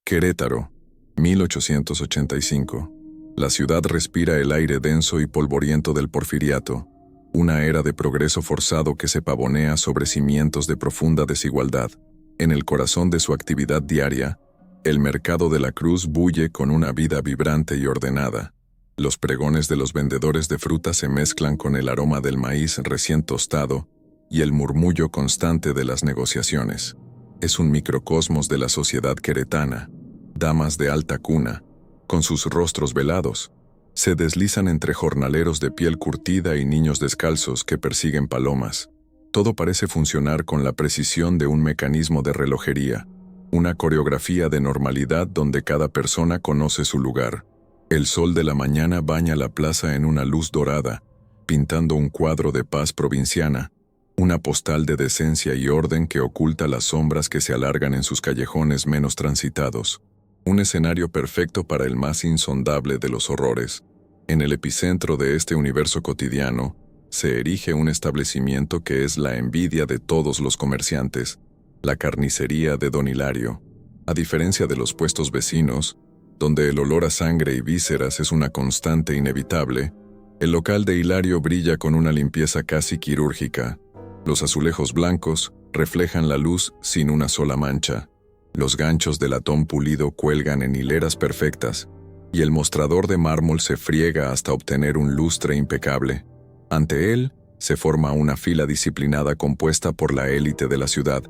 Querétaro, 1885. La ciudad respira el aire denso y polvoriento del Porfiriato, una era de progreso forzado que se pavonea sobre cimientos de profunda desigualdad. En el corazón de su actividad diaria, el mercado de la Cruz bulle con una vida vibrante y ordenada. Los pregones de los vendedores de fruta se mezclan con el aroma del maíz recién tostado y el murmullo constante de las negociaciones. Es un microcosmos de la sociedad queretana. Damas de alta cuna, con sus rostros velados, se deslizan entre jornaleros de piel curtida y niños descalzos que persiguen palomas. Todo parece funcionar con la precisión de un mecanismo de relojería, una coreografía de normalidad donde cada persona conoce su lugar. El sol de la mañana baña la plaza en una luz dorada, pintando un cuadro de paz provinciana, una postal de decencia y orden que oculta las sombras que se alargan en sus callejones menos transitados. Un escenario perfecto para el más insondable de los horrores. En el epicentro de este universo cotidiano, se erige un establecimiento que es la envidia de todos los comerciantes, la carnicería de Don Hilario. A diferencia de los puestos vecinos, donde el olor a sangre y vísceras es una constante inevitable, el local de Hilario brilla con una limpieza casi quirúrgica. Los azulejos blancos reflejan la luz sin una sola mancha. Los ganchos de latón pulido cuelgan en hileras perfectas, y el mostrador de mármol se friega hasta obtener un lustre impecable. Ante él, se forma una fila disciplinada compuesta por la élite de la ciudad,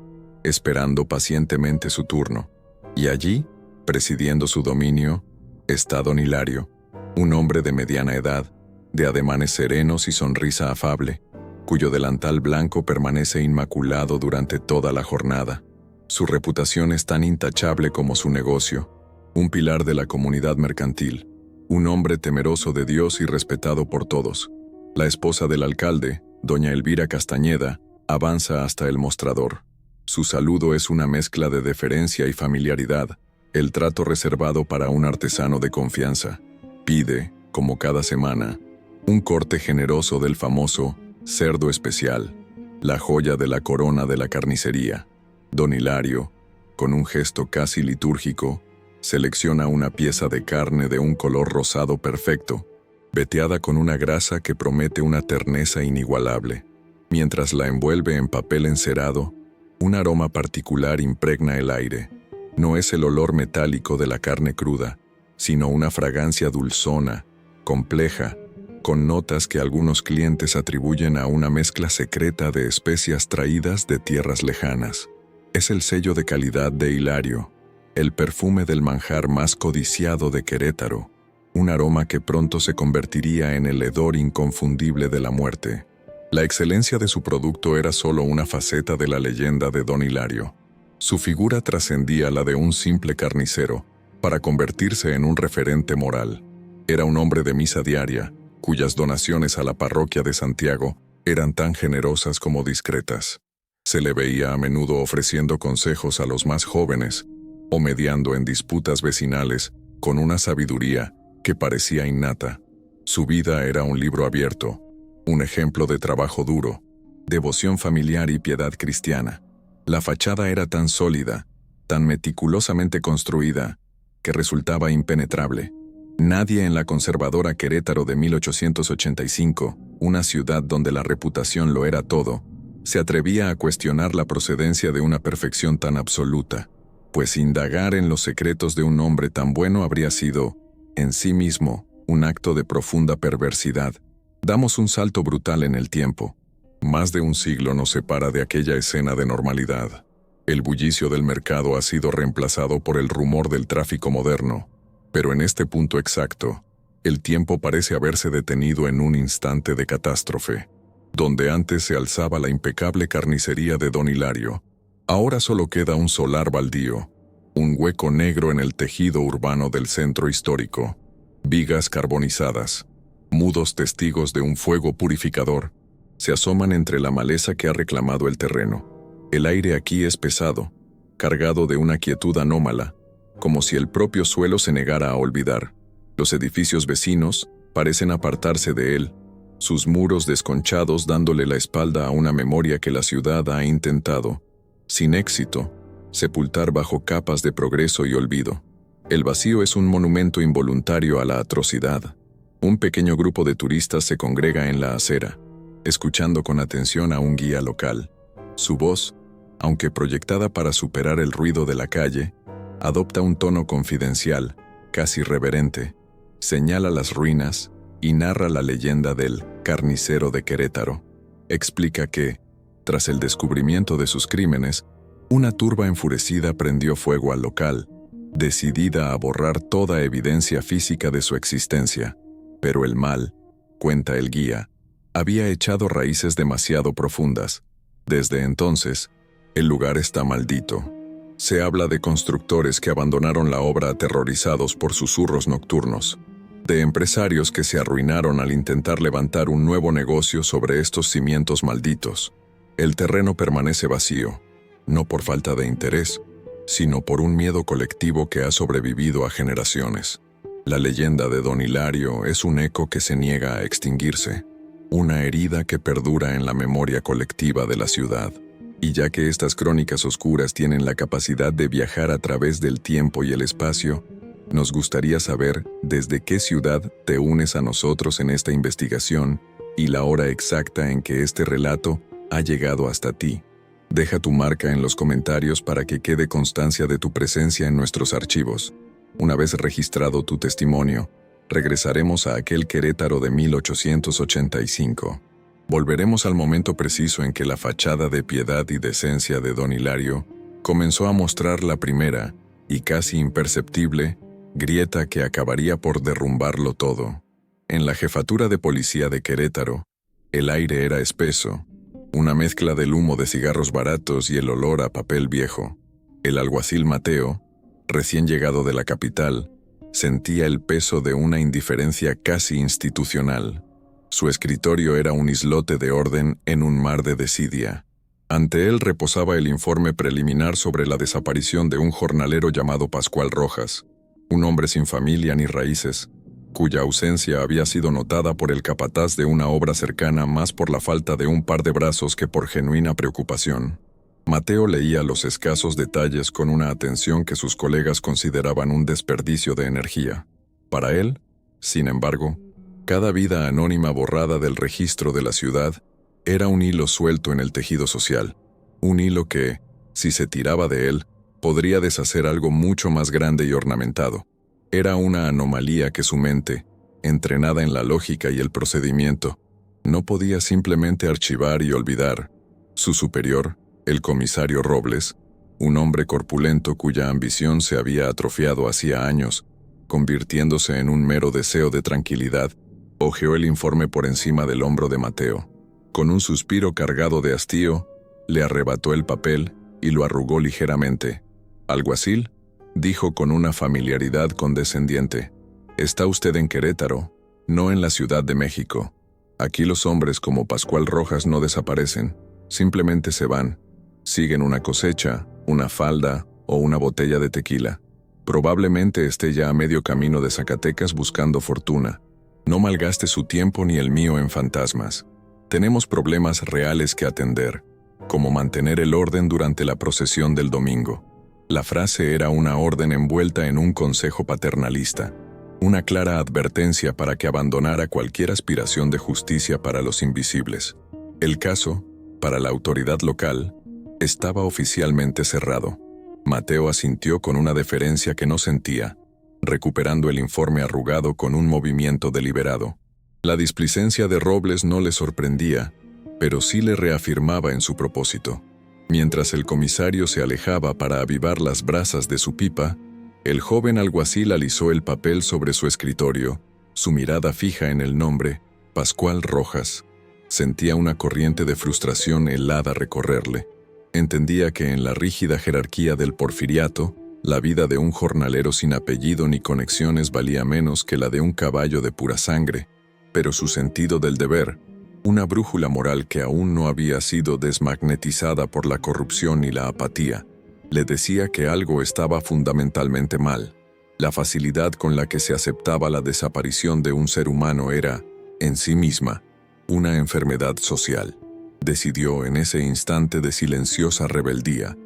esperando pacientemente su turno. Y allí, presidiendo su dominio, está Don Hilario, un hombre de mediana edad, de ademanes serenos y sonrisa afable, cuyo delantal blanco permanece inmaculado durante toda la jornada. Su reputación es tan intachable como su negocio, un pilar de la comunidad mercantil, un hombre temeroso de Dios y respetado por todos. La esposa del alcalde, doña Elvira Castañeda, avanza hasta el mostrador. Su saludo es una mezcla de deferencia y familiaridad, el trato reservado para un artesano de confianza. Pide, como cada semana, un corte generoso del famoso cerdo especial, la joya de la corona de la carnicería. Don Hilario, con un gesto casi litúrgico, selecciona una pieza de carne de un color rosado perfecto, veteada con una grasa que promete una terneza inigualable. Mientras la envuelve en papel encerado, un aroma particular impregna el aire. No es el olor metálico de la carne cruda, sino una fragancia dulzona, compleja, con notas que algunos clientes atribuyen a una mezcla secreta de especias traídas de tierras lejanas. Es el sello de calidad de Hilario, el perfume del manjar más codiciado de Querétaro, un aroma que pronto se convertiría en el hedor inconfundible de la muerte. La excelencia de su producto era solo una faceta de la leyenda de Don Hilario. Su figura trascendía la de un simple carnicero, para convertirse en un referente moral. Era un hombre de misa diaria, cuyas donaciones a la parroquia de Santiago eran tan generosas como discretas. Se le veía a menudo ofreciendo consejos a los más jóvenes, o mediando en disputas vecinales con una sabiduría que parecía innata. Su vida era un libro abierto, un ejemplo de trabajo duro, devoción familiar y piedad cristiana. La fachada era tan sólida, tan meticulosamente construida, que resultaba impenetrable. Nadie en la conservadora Querétaro de 1885, una ciudad donde la reputación lo era todo, se atrevía a cuestionar la procedencia de una perfección tan absoluta, pues indagar en los secretos de un hombre tan bueno habría sido, en sí mismo, un acto de profunda perversidad. Damos un salto brutal en el tiempo. Más de un siglo nos separa de aquella escena de normalidad. El bullicio del mercado ha sido reemplazado por el rumor del tráfico moderno, pero en este punto exacto, el tiempo parece haberse detenido en un instante de catástrofe. Donde antes se alzaba la impecable carnicería de Don Hilario, ahora solo queda un solar baldío, un hueco negro en el tejido urbano del centro histórico, vigas carbonizadas, mudos testigos de un fuego purificador, se asoman entre la maleza que ha reclamado el terreno. El aire aquí es pesado, cargado de una quietud anómala, como si el propio suelo se negara a olvidar. Los edificios vecinos parecen apartarse de él, sus muros desconchados dándole la espalda a una memoria que la ciudad ha intentado, sin éxito, sepultar bajo capas de progreso y olvido. El vacío es un monumento involuntario a la atrocidad. Un pequeño grupo de turistas se congrega en la acera, escuchando con atención a un guía local. Su voz, aunque proyectada para superar el ruido de la calle, adopta un tono confidencial, casi reverente. Señala las ruinas y narra la leyenda del carnicero de Querétaro. Explica que, tras el descubrimiento de sus crímenes, una turba enfurecida prendió fuego al local, decidida a borrar toda evidencia física de su existencia. Pero el mal, cuenta el guía, había echado raíces demasiado profundas. Desde entonces, el lugar está maldito. Se habla de constructores que abandonaron la obra aterrorizados por susurros nocturnos, de empresarios que se arruinaron al intentar levantar un nuevo negocio sobre estos cimientos malditos. El terreno permanece vacío, no por falta de interés, sino por un miedo colectivo que ha sobrevivido a generaciones. La leyenda de Don Hilario es un eco que se niega a extinguirse, una herida que perdura en la memoria colectiva de la ciudad. Y ya que estas crónicas oscuras tienen la capacidad de viajar a través del tiempo y el espacio, nos gustaría saber desde qué ciudad te unes a nosotros en esta investigación y la hora exacta en que este relato ha llegado hasta ti. Deja tu marca en los comentarios para que quede constancia de tu presencia en nuestros archivos. Una vez registrado tu testimonio, regresaremos a aquel Querétaro de 1885. Volveremos al momento preciso en que la fachada de piedad y decencia de Don Hilario comenzó a mostrar la primera, y casi imperceptible, grieta que acabaría por derrumbarlo todo. En la jefatura de policía de Querétaro, el aire era espeso, una mezcla del humo de cigarros baratos y el olor a papel viejo. El alguacil Mateo, recién llegado de la capital, sentía el peso de una indiferencia casi institucional. Su escritorio era un islote de orden en un mar de desidia. Ante él reposaba el informe preliminar sobre la desaparición de un jornalero llamado Pascual Rojas, un hombre sin familia ni raíces, cuya ausencia había sido notada por el capataz de una obra cercana más por la falta de un par de brazos que por genuina preocupación. Mateo leía los escasos detalles con una atención que sus colegas consideraban un desperdicio de energía. Para él, sin embargo, cada vida anónima borrada del registro de la ciudad era un hilo suelto en el tejido social, un hilo que, si se tiraba de él, podría deshacer algo mucho más grande y ornamentado. Era una anomalía que su mente, entrenada en la lógica y el procedimiento, no podía simplemente archivar y olvidar. Su superior, el comisario Robles, un hombre corpulento cuya ambición se había atrofiado hacía años, convirtiéndose en un mero deseo de tranquilidad, hojeó el informe por encima del hombro de Mateo. Con un suspiro cargado de hastío, le arrebató el papel y lo arrugó ligeramente. «Alguacil», dijo con una familiaridad condescendiente, «está usted en Querétaro, no en la Ciudad de México. Aquí los hombres como Pascual Rojas no desaparecen, simplemente se van. Siguen una cosecha, una falda o una botella de tequila. Probablemente esté ya a medio camino de Zacatecas buscando fortuna. No malgaste su tiempo ni el mío en fantasmas. Tenemos problemas reales que atender, como mantener el orden durante la procesión del domingo». La frase era una orden envuelta en un consejo paternalista, una clara advertencia para que abandonara cualquier aspiración de justicia para los invisibles. El caso, para la autoridad local, estaba oficialmente cerrado. Mateo asintió con una deferencia que no sentía, recuperando el informe arrugado con un movimiento deliberado. La displicencia de Robles no le sorprendía, pero sí le reafirmaba en su propósito. Mientras el comisario se alejaba para avivar las brasas de su pipa, el joven alguacil alisó el papel sobre su escritorio, su mirada fija en el nombre, Pascual Rojas. Sentía una corriente de frustración helada recorrerle. Entendía que en la rígida jerarquía del porfiriato, la vida de un jornalero sin apellido ni conexiones valía menos que la de un caballo de pura sangre, pero su sentido del deber, una brújula moral que aún no había sido desmagnetizada por la corrupción y la apatía, le decía que algo estaba fundamentalmente mal. La facilidad con la que se aceptaba la desaparición de un ser humano era, en sí misma, una enfermedad social. Decidió en ese instante de silenciosa rebeldía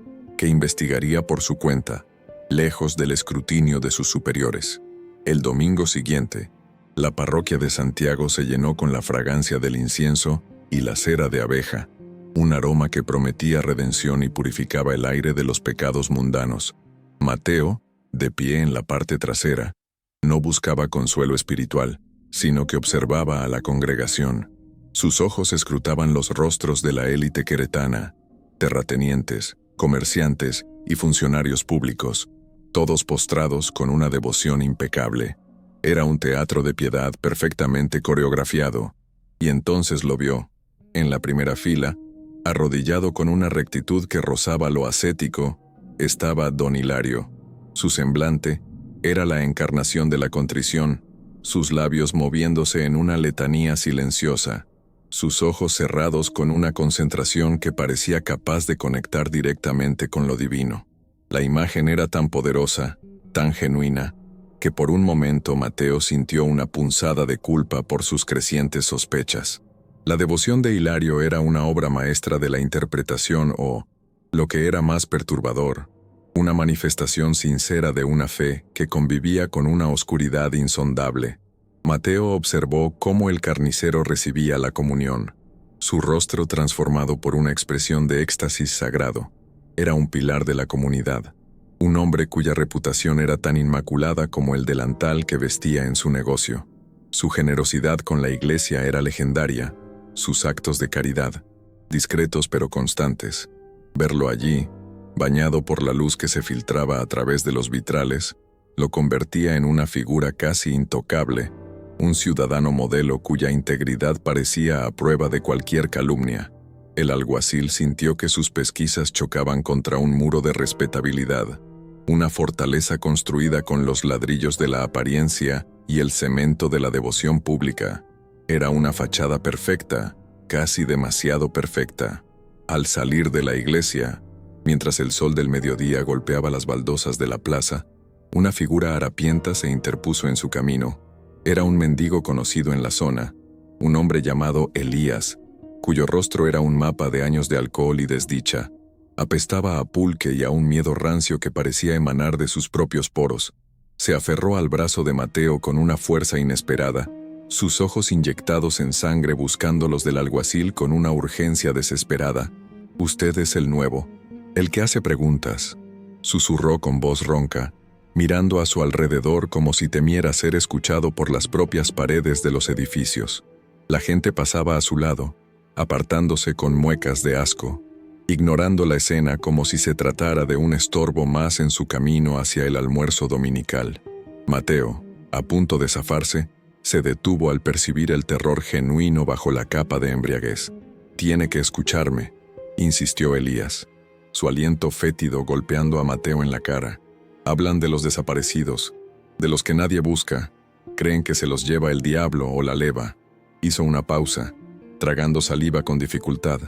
que investigaría por su cuenta, lejos del escrutinio de sus superiores. El domingo siguiente, la parroquia de Santiago se llenó con la fragancia del incienso y la cera de abeja, un aroma que prometía redención y purificaba el aire de los pecados mundanos. Mateo, de pie en la parte trasera, no buscaba consuelo espiritual, sino que observaba a la congregación. Sus ojos escrutaban los rostros de la élite queretana, terratenientes, comerciantes y funcionarios públicos, todos postrados con una devoción impecable. Era un teatro de piedad perfectamente coreografiado, y entonces lo vio, en la primera fila, arrodillado con una rectitud que rozaba lo ascético, estaba don Hilario. Su semblante era la encarnación de la contrición, sus labios moviéndose en una letanía silenciosa, sus ojos cerrados con una concentración que parecía capaz de conectar directamente con lo divino. La imagen era tan poderosa, tan genuina, que por un momento Mateo sintió una punzada de culpa por sus crecientes sospechas. La devoción de Hilario era una obra maestra de la interpretación o, lo que era más perturbador, una manifestación sincera de una fe que convivía con una oscuridad insondable. Mateo observó cómo el carnicero recibía la comunión, su rostro transformado por una expresión de éxtasis sagrado. Era un pilar de la comunidad, un hombre cuya reputación era tan inmaculada como el delantal que vestía en su negocio. Su generosidad con la iglesia era legendaria, sus actos de caridad, discretos pero constantes. Verlo allí, bañado por la luz que se filtraba a través de los vitrales, lo convertía en una figura casi intocable, un ciudadano modelo cuya integridad parecía a prueba de cualquier calumnia. El alguacil sintió que sus pesquisas chocaban contra un muro de respetabilidad, una fortaleza construida con los ladrillos de la apariencia y el cemento de la devoción pública. Era una fachada perfecta, casi demasiado perfecta. Al salir de la iglesia, mientras el sol del mediodía golpeaba las baldosas de la plaza, una figura harapienta se interpuso en su camino. Era un mendigo conocido en la zona, un hombre llamado Elías, cuyo rostro era un mapa de años de alcohol y desdicha. Apestaba a pulque y a un miedo rancio que parecía emanar de sus propios poros. Se aferró al brazo de Mateo con una fuerza inesperada, sus ojos inyectados en sangre buscando los del alguacil con una urgencia desesperada. «Usted es el nuevo, el que hace preguntas», susurró con voz ronca, mirando a su alrededor como si temiera ser escuchado por las propias paredes de los edificios. La gente pasaba a su lado, apartándose con muecas de asco, ignorando la escena como si se tratara de un estorbo más en su camino hacia el almuerzo dominical. Mateo, a punto de zafarse, se detuvo al percibir el terror genuino bajo la capa de embriaguez. «Tiene que escucharme», insistió Elías, su aliento fétido golpeando a Mateo en la cara. «Hablan de los desaparecidos, de los que nadie busca. Creen que se los lleva el diablo o la leva». Hizo una pausa, tragando saliva con dificultad.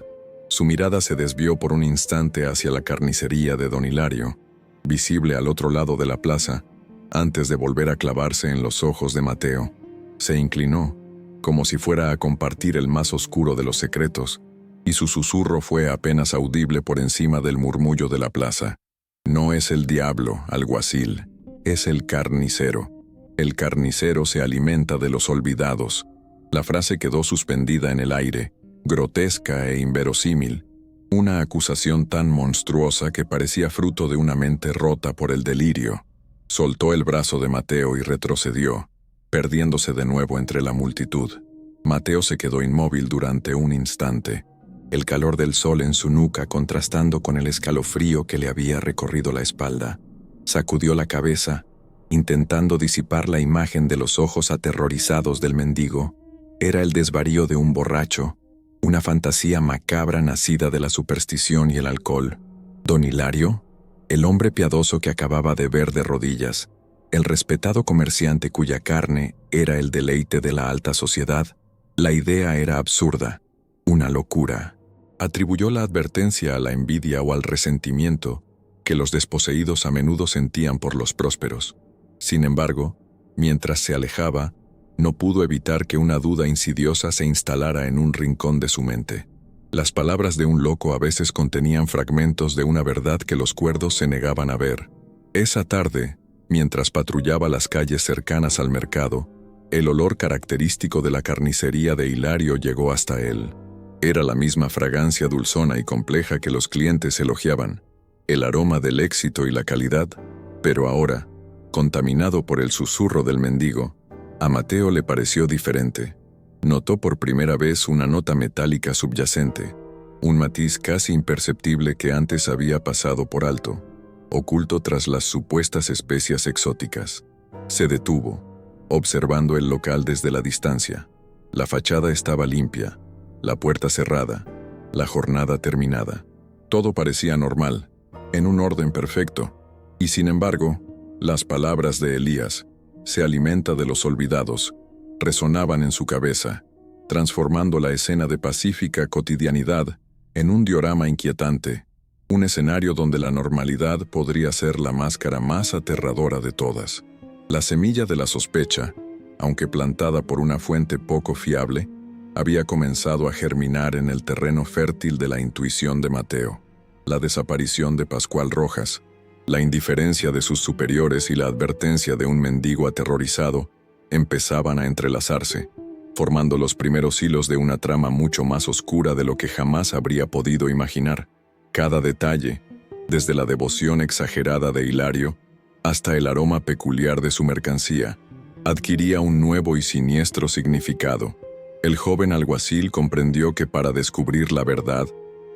Su mirada se desvió por un instante hacia la carnicería de don Hilario, visible al otro lado de la plaza, antes de volver a clavarse en los ojos de Mateo. Se inclinó, como si fuera a compartir el más oscuro de los secretos, y su susurro fue apenas audible por encima del murmullo de la plaza. «No es el diablo, alguacil, es el carnicero. El carnicero se alimenta de los olvidados». La frase quedó suspendida en el aire, grotesca e inverosímil, una acusación tan monstruosa que parecía fruto de una mente rota por el delirio. Soltó el brazo de Mateo y retrocedió, perdiéndose de nuevo entre la multitud. Mateo se quedó inmóvil durante un instante, el calor del sol en su nuca contrastando con el escalofrío que le había recorrido la espalda. Sacudió la cabeza, intentando disipar la imagen de los ojos aterrorizados del mendigo. Era el desvarío de un borracho, una fantasía macabra nacida de la superstición y el alcohol. Don Hilario, el hombre piadoso que acababa de ver de rodillas, el respetado comerciante cuya carne era el deleite de la alta sociedad, la idea era absurda, una locura. Atribuyó la advertencia a la envidia o al resentimiento que los desposeídos a menudo sentían por los prósperos. Sin embargo, mientras se alejaba, no pudo evitar que una duda insidiosa se instalara en un rincón de su mente. Las palabras de un loco a veces contenían fragmentos de una verdad que los cuerdos se negaban a ver. Esa tarde, mientras patrullaba las calles cercanas al mercado, el olor característico de la carnicería de Hilario llegó hasta él. Era la misma fragancia dulzona y compleja que los clientes elogiaban, el aroma del éxito y la calidad, pero ahora, contaminado por el susurro del mendigo, a Mateo le pareció diferente. Notó por primera vez una nota metálica subyacente, un matiz casi imperceptible que antes había pasado por alto, oculto tras las supuestas especias exóticas. Se detuvo, observando el local desde la distancia. La fachada estaba limpia, la puerta cerrada, la jornada terminada. Todo parecía normal, en un orden perfecto, y sin embargo, las palabras de Elías, "se alimenta de los olvidados", resonaban en su cabeza, transformando la escena de pacífica cotidianidad en un diorama inquietante, un escenario donde la normalidad podría ser la máscara más aterradora de todas. La semilla de la sospecha, aunque plantada por una fuente poco fiable, había comenzado a germinar en el terreno fértil de la intuición de Mateo. La desaparición de Pascual Rojas, la indiferencia de sus superiores y la advertencia de un mendigo aterrorizado empezaban a entrelazarse, formando los primeros hilos de una trama mucho más oscura de lo que jamás habría podido imaginar. Cada detalle, desde la devoción exagerada de Hilario hasta el aroma peculiar de su mercancía, adquiría un nuevo y siniestro significado. El joven alguacil comprendió que para descubrir la verdad,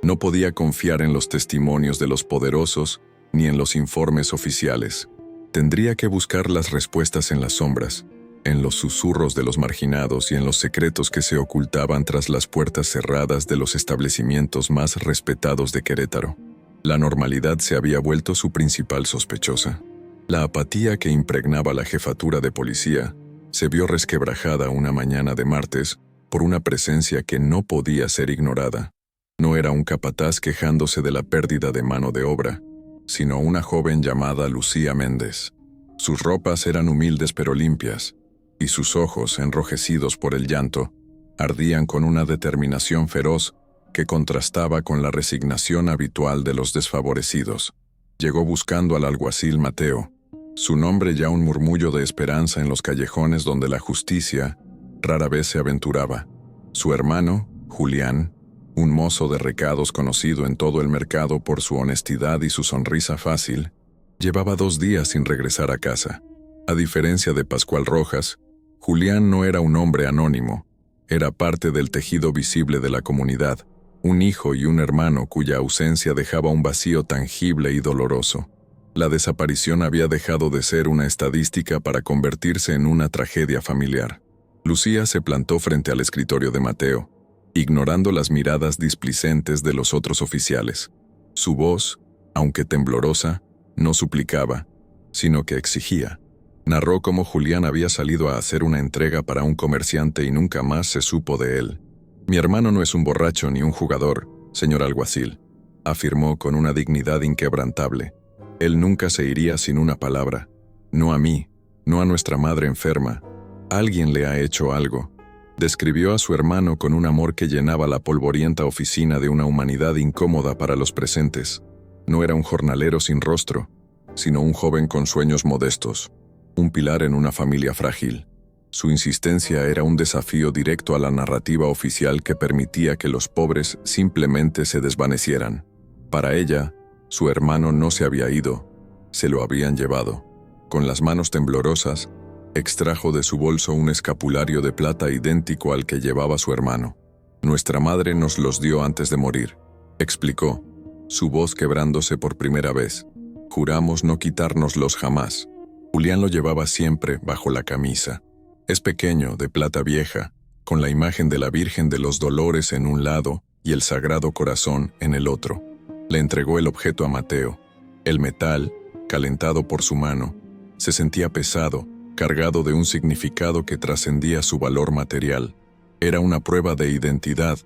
no podía confiar en los testimonios de los poderosos ni en los informes oficiales. Tendría que buscar las respuestas en las sombras, en los susurros de los marginados y en los secretos que se ocultaban tras las puertas cerradas de los establecimientos más respetados de Querétaro. La normalidad se había vuelto su principal sospechosa. La apatía que impregnaba la jefatura de policía se vio resquebrajada una mañana de martes por una presencia que no podía ser ignorada. No era un capataz quejándose de la pérdida de mano de obra, sino una joven llamada Lucía Méndez. Sus ropas eran humildes pero limpias, y sus ojos, enrojecidos por el llanto, ardían con una determinación feroz que contrastaba con la resignación habitual de los desfavorecidos. Llegó buscando al alguacil Mateo, su nombre ya un murmullo de esperanza en los callejones donde la justicia rara vez se aventuraba. Su hermano, Julián, un mozo de recados conocido en todo el mercado por su honestidad y su sonrisa fácil, llevaba 2 días sin regresar a casa. A diferencia de Pascual Rojas, Julián no era un hombre anónimo, era parte del tejido visible de la comunidad, un hijo y un hermano cuya ausencia dejaba un vacío tangible y doloroso. La desaparición había dejado de ser una estadística para convertirse en una tragedia familiar. Lucía se plantó frente al escritorio de Mateo, ignorando las miradas displicentes de los otros oficiales. Su voz, aunque temblorosa, no suplicaba, sino que exigía. Narró cómo Julián había salido a hacer una entrega para un comerciante y nunca más se supo de él. «Mi hermano no es un borracho ni un jugador, señor alguacil», afirmó con una dignidad inquebrantable. «Él nunca se iría sin una palabra. No a mí, no a nuestra madre enferma. Alguien le ha hecho algo». Describió a su hermano con un amor que llenaba la polvorienta oficina de una humanidad incómoda para los presentes. No era un jornalero sin rostro, sino un joven con sueños modestos, un pilar en una familia frágil. Su insistencia era un desafío directo a la narrativa oficial que permitía que los pobres simplemente se desvanecieran. Para ella, su hermano no se había ido, se lo habían llevado. Con las manos temblorosas, extrajo de su bolso un escapulario de plata idéntico al que llevaba su hermano. «Nuestra madre nos los dio antes de morir», explicó, su voz quebrándose por primera vez. «Juramos no quitárnoslos jamás». Julián lo llevaba siempre bajo la camisa. Es pequeño, de plata vieja, con la imagen de la Virgen de los Dolores en un lado y el Sagrado Corazón en el otro. Le entregó el objeto a Mateo. El metal, calentado por su mano, se sentía pesado, cargado de un significado que trascendía su valor material. Era una prueba de identidad,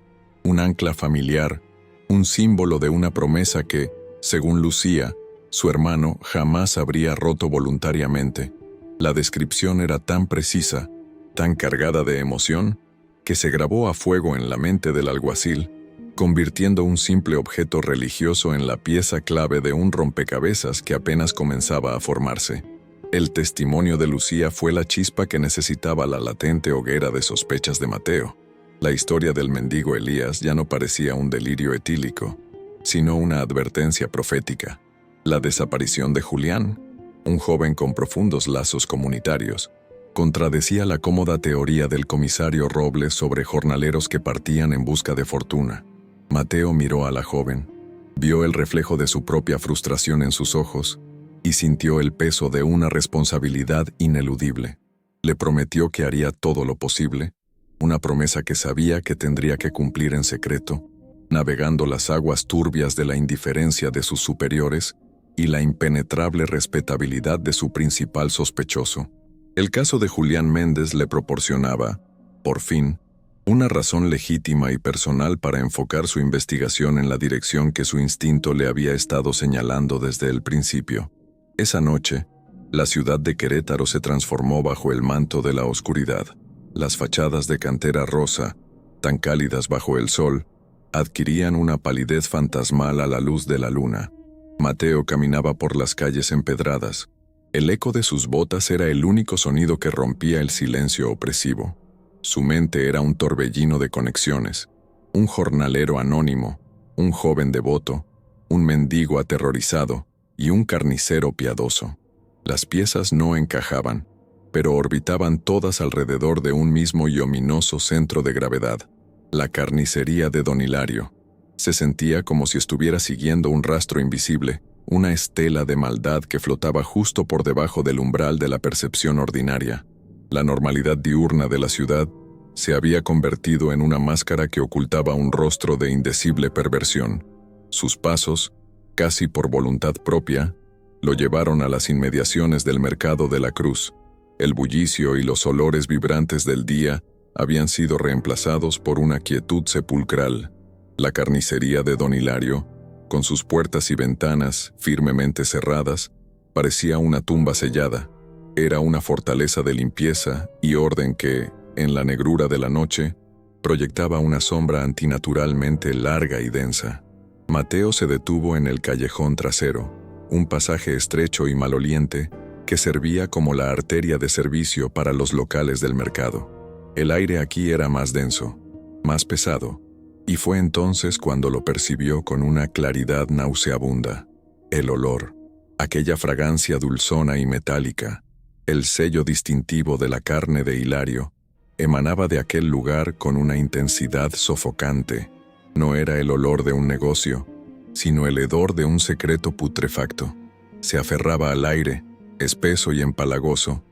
un ancla familiar, un símbolo de una promesa que, según Lucía, su hermano jamás habría roto voluntariamente. La descripción era tan precisa, tan cargada de emoción, que se grabó a fuego en la mente del alguacil, convirtiendo un simple objeto religioso en la pieza clave de un rompecabezas que apenas comenzaba a formarse. El testimonio de Lucía fue la chispa que necesitaba la latente hoguera de sospechas de Mateo. La historia del mendigo Elías ya no parecía un delirio etílico, sino una advertencia profética. La desaparición de Julián, un joven con profundos lazos comunitarios, contradecía la cómoda teoría del comisario Robles sobre jornaleros que partían en busca de fortuna. Mateo miró a la joven, vio el reflejo de su propia frustración en sus ojos y sintió el peso de una responsabilidad ineludible. Le prometió que haría todo lo posible, una promesa que sabía que tendría que cumplir en secreto, navegando las aguas turbias de la indiferencia de sus superiores y la impenetrable respetabilidad de su principal sospechoso. El caso de Julián Méndez le proporcionaba, por fin, una razón legítima y personal para enfocar su investigación en la dirección que su instinto le había estado señalando desde el principio. Esa noche, la ciudad de Querétaro se transformó bajo el manto de la oscuridad. Las fachadas de cantera rosa, tan cálidas bajo el sol, adquirían una palidez fantasmal a la luz de la luna. Mateo caminaba por las calles empedradas. El eco de sus botas era el único sonido que rompía el silencio opresivo. Su mente era un torbellino de conexiones, un jornalero anónimo, un joven devoto, un mendigo aterrorizado y un carnicero piadoso. Las piezas no encajaban, pero orbitaban todas alrededor de un mismo y ominoso centro de gravedad, la carnicería de Don Hilario. Se sentía como si estuviera siguiendo un rastro invisible, una estela de maldad que flotaba justo por debajo del umbral de la percepción ordinaria. La normalidad diurna de la ciudad se había convertido en una máscara que ocultaba un rostro de indecible perversión. Sus pasos, casi por voluntad propia, lo llevaron a las inmediaciones del mercado de la Cruz. El bullicio y los olores vibrantes del día habían sido reemplazados por una quietud sepulcral. La carnicería de Don Hilario, con sus puertas y ventanas firmemente cerradas, parecía una tumba sellada. Era una fortaleza de limpieza y orden que, en la negrura de la noche, proyectaba una sombra antinaturalmente larga y densa. Mateo se detuvo en el callejón trasero, un pasaje estrecho y maloliente que servía como la arteria de servicio para los locales del mercado. El aire aquí era más denso, más pesado, y fue entonces cuando lo percibió con una claridad nauseabunda. El olor, aquella fragancia dulzona y metálica, el sello distintivo de la carne de Hilario, emanaba de aquel lugar con una intensidad sofocante. No era el olor de un negocio, sino el hedor de un secreto putrefacto. Se aferraba al aire, espeso y empalagoso,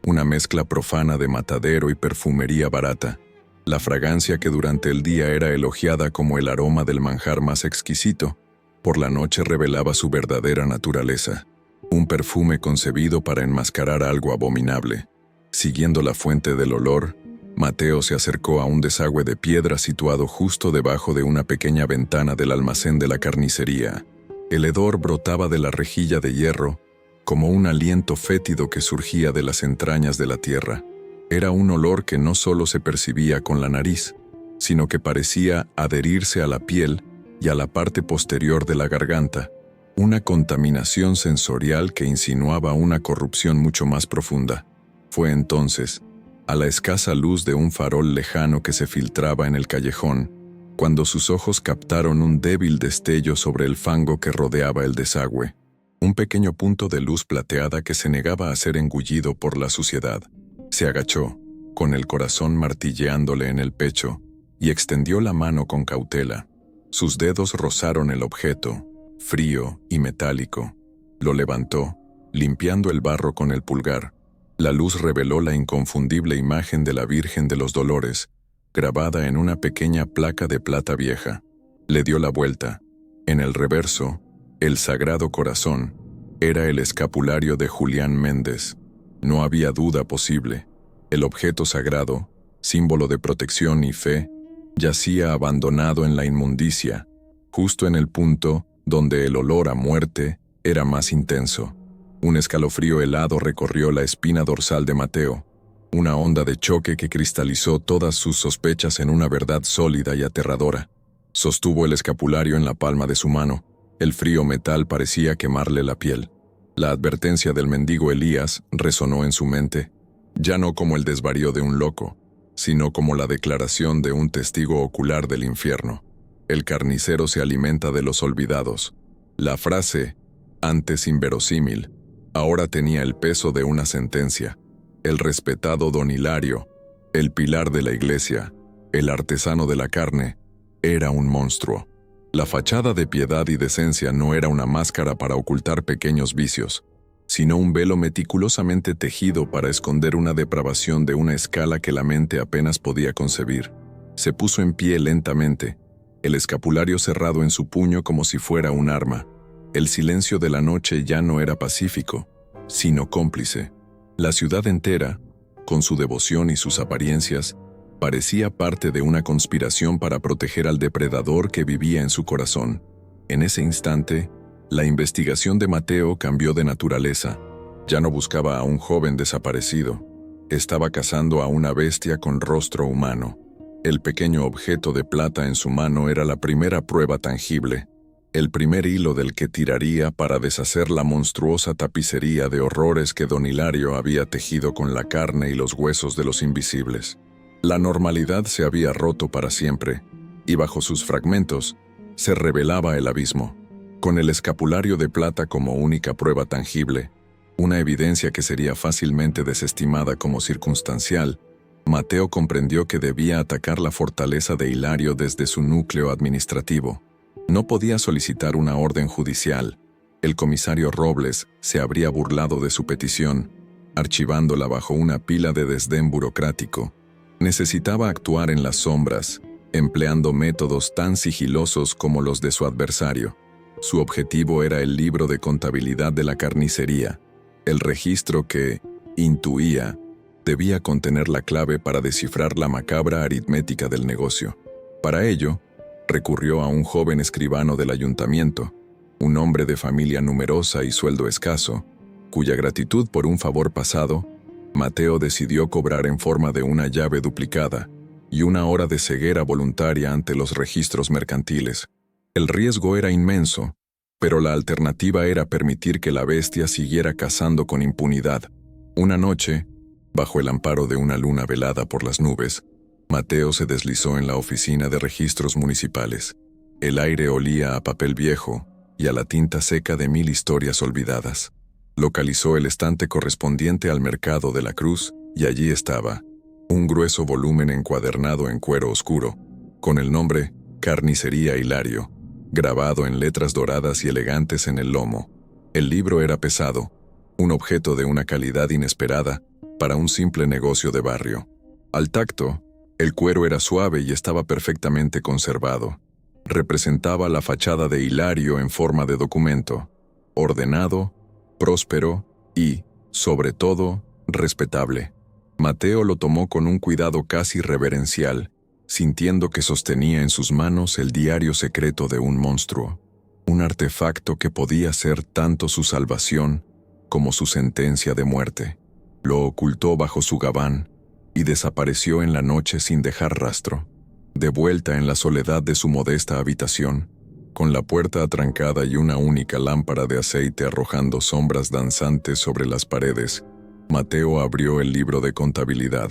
una mezcla profana de matadero y perfumería barata. La fragancia que durante el día era elogiada como el aroma del manjar más exquisito, por la noche revelaba su verdadera naturaleza, un perfume concebido para enmascarar algo abominable. Siguiendo la fuente del olor, Mateo se acercó a un desagüe de piedra situado justo debajo de una pequeña ventana del almacén de la carnicería. El hedor brotaba de la rejilla de hierro, como un aliento fétido que surgía de las entrañas de la tierra. Era un olor que no solo se percibía con la nariz, sino que parecía adherirse a la piel y a la parte posterior de la garganta, una contaminación sensorial que insinuaba una corrupción mucho más profunda. Fue entonces, a la escasa luz de un farol lejano que se filtraba en el callejón, cuando sus ojos captaron un débil destello sobre el fango que rodeaba el desagüe, un pequeño punto de luz plateada que se negaba a ser engullido por la suciedad. Se agachó, con el corazón martilleándole en el pecho, y extendió la mano con cautela. Sus dedos rozaron el objeto, frío y metálico. Lo levantó, limpiando el barro con el pulgar. La luz reveló la inconfundible imagen de la Virgen de los Dolores, grabada en una pequeña placa de plata vieja. Le dio la vuelta. En el reverso, el Sagrado Corazón era el escapulario de Julián Méndez. No había duda posible. El objeto sagrado, símbolo de protección y fe, yacía abandonado en la inmundicia, justo en el punto donde el olor a muerte era más intenso. Un escalofrío helado recorrió la espina dorsal de Mateo, una onda de choque que cristalizó todas sus sospechas en una verdad sólida y aterradora. Sostuvo el escapulario en la palma de su mano. El frío metal parecía quemarle la piel. La advertencia del mendigo Elías resonó en su mente, ya no como el desvarío de un loco, sino como la declaración de un testigo ocular del infierno. El carnicero se alimenta de los olvidados. La frase, antes inverosímil, ahora tenía el peso de una sentencia. El respetado don Hilario, el pilar de la iglesia, el artesano de la carne, era un monstruo. La fachada de piedad y decencia no era una máscara para ocultar pequeños vicios, sino un velo meticulosamente tejido para esconder una depravación de una escala que la mente apenas podía concebir. Se puso en pie lentamente, el escapulario cerrado en su puño como si fuera un arma. El silencio de la noche ya no era pacífico, sino cómplice. La ciudad entera, con su devoción y sus apariencias, parecía parte de una conspiración para proteger al depredador que vivía en su corazón. En ese instante, la investigación de Mateo cambió de naturaleza. Ya no buscaba a un joven desaparecido. Estaba cazando a una bestia con rostro humano. El pequeño objeto de plata en su mano era la primera prueba tangible, el primer hilo del que tiraría para deshacer la monstruosa tapicería de horrores que don Hilario había tejido con la carne y los huesos de los invisibles. La normalidad se había roto para siempre, y bajo sus fragmentos se revelaba el abismo. Con el escapulario de plata como única prueba tangible, una evidencia que sería fácilmente desestimada como circunstancial, Mateo comprendió que debía atacar la fortaleza de Hilario desde su núcleo administrativo. No podía solicitar una orden judicial. El comisario Robles se habría burlado de su petición, archivándola bajo una pila de desdén burocrático. Necesitaba actuar en las sombras, empleando métodos tan sigilosos como los de su adversario. Su objetivo era el libro de contabilidad de la carnicería, el registro que, intuía, debía contener la clave para descifrar la macabra aritmética del negocio. Para ello, recurrió a un joven escribano del ayuntamiento, un hombre de familia numerosa y sueldo escaso, cuya gratitud por un favor pasado, Mateo decidió cobrar en forma de una llave duplicada y una hora de ceguera voluntaria ante los registros mercantiles. El riesgo era inmenso, pero la alternativa era permitir que la bestia siguiera cazando con impunidad. Una noche, bajo el amparo de una luna velada por las nubes, Mateo se deslizó en la oficina de registros municipales. El aire olía a papel viejo y a la tinta seca de 1000 historias olvidadas. Localizó el estante correspondiente al mercado de la Cruz y allí estaba, un grueso volumen encuadernado en cuero oscuro, con el nombre Carnicería Hilario, grabado en letras doradas y elegantes en el lomo. El libro era pesado, un objeto de una calidad inesperada para un simple negocio de barrio. Al tacto, el cuero era suave y estaba perfectamente conservado. Representaba la fachada de Hilario en forma de documento, ordenado, próspero y, sobre todo, respetable. Mateo lo tomó con un cuidado casi reverencial, sintiendo que sostenía en sus manos el diario secreto de un monstruo, un artefacto que podía ser tanto su salvación como su sentencia de muerte. Lo ocultó bajo su gabán y desapareció en la noche sin dejar rastro. De vuelta en la soledad de su modesta habitación, con la puerta atrancada y una única lámpara de aceite arrojando sombras danzantes sobre las paredes, Mateo abrió el libro de contabilidad.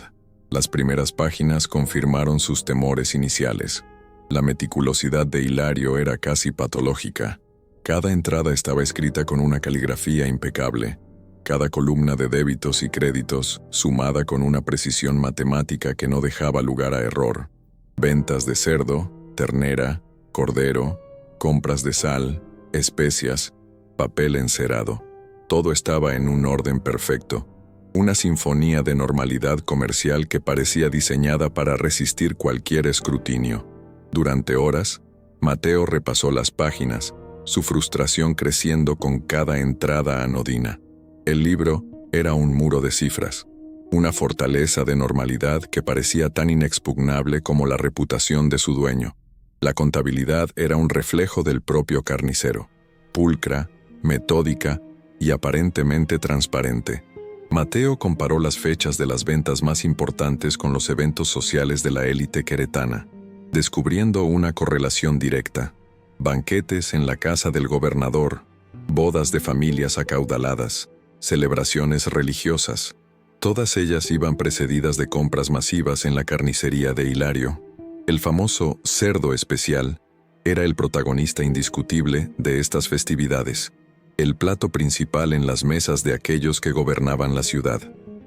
Las primeras páginas confirmaron sus temores iniciales. La meticulosidad de Hilario era casi patológica. Cada entrada estaba escrita con una caligrafía impecable. Cada columna de débitos y créditos, sumada con una precisión matemática que no dejaba lugar a error. Ventas de cerdo, ternera, cordero, compras de sal, especias, papel encerado. Todo estaba en un orden perfecto. Una sinfonía de normalidad comercial que parecía diseñada para resistir cualquier escrutinio. Durante horas, Mateo repasó las páginas, su frustración creciendo con cada entrada anodina. El libro era un muro de cifras, una fortaleza de normalidad que parecía tan inexpugnable como la reputación de su dueño. La contabilidad era un reflejo del propio carnicero, pulcra, metódica y aparentemente transparente. Mateo comparó las fechas de las ventas más importantes con los eventos sociales de la élite queretana. descubriendo una correlación directa. Banquetes en la casa del gobernador, bodas de familias acaudaladas, celebraciones religiosas. Todas ellas iban precedidas de compras masivas en la carnicería de Hilario. El famoso cerdo especial era el protagonista indiscutible de estas festividades, el plato principal en las mesas de aquellos que gobernaban la ciudad.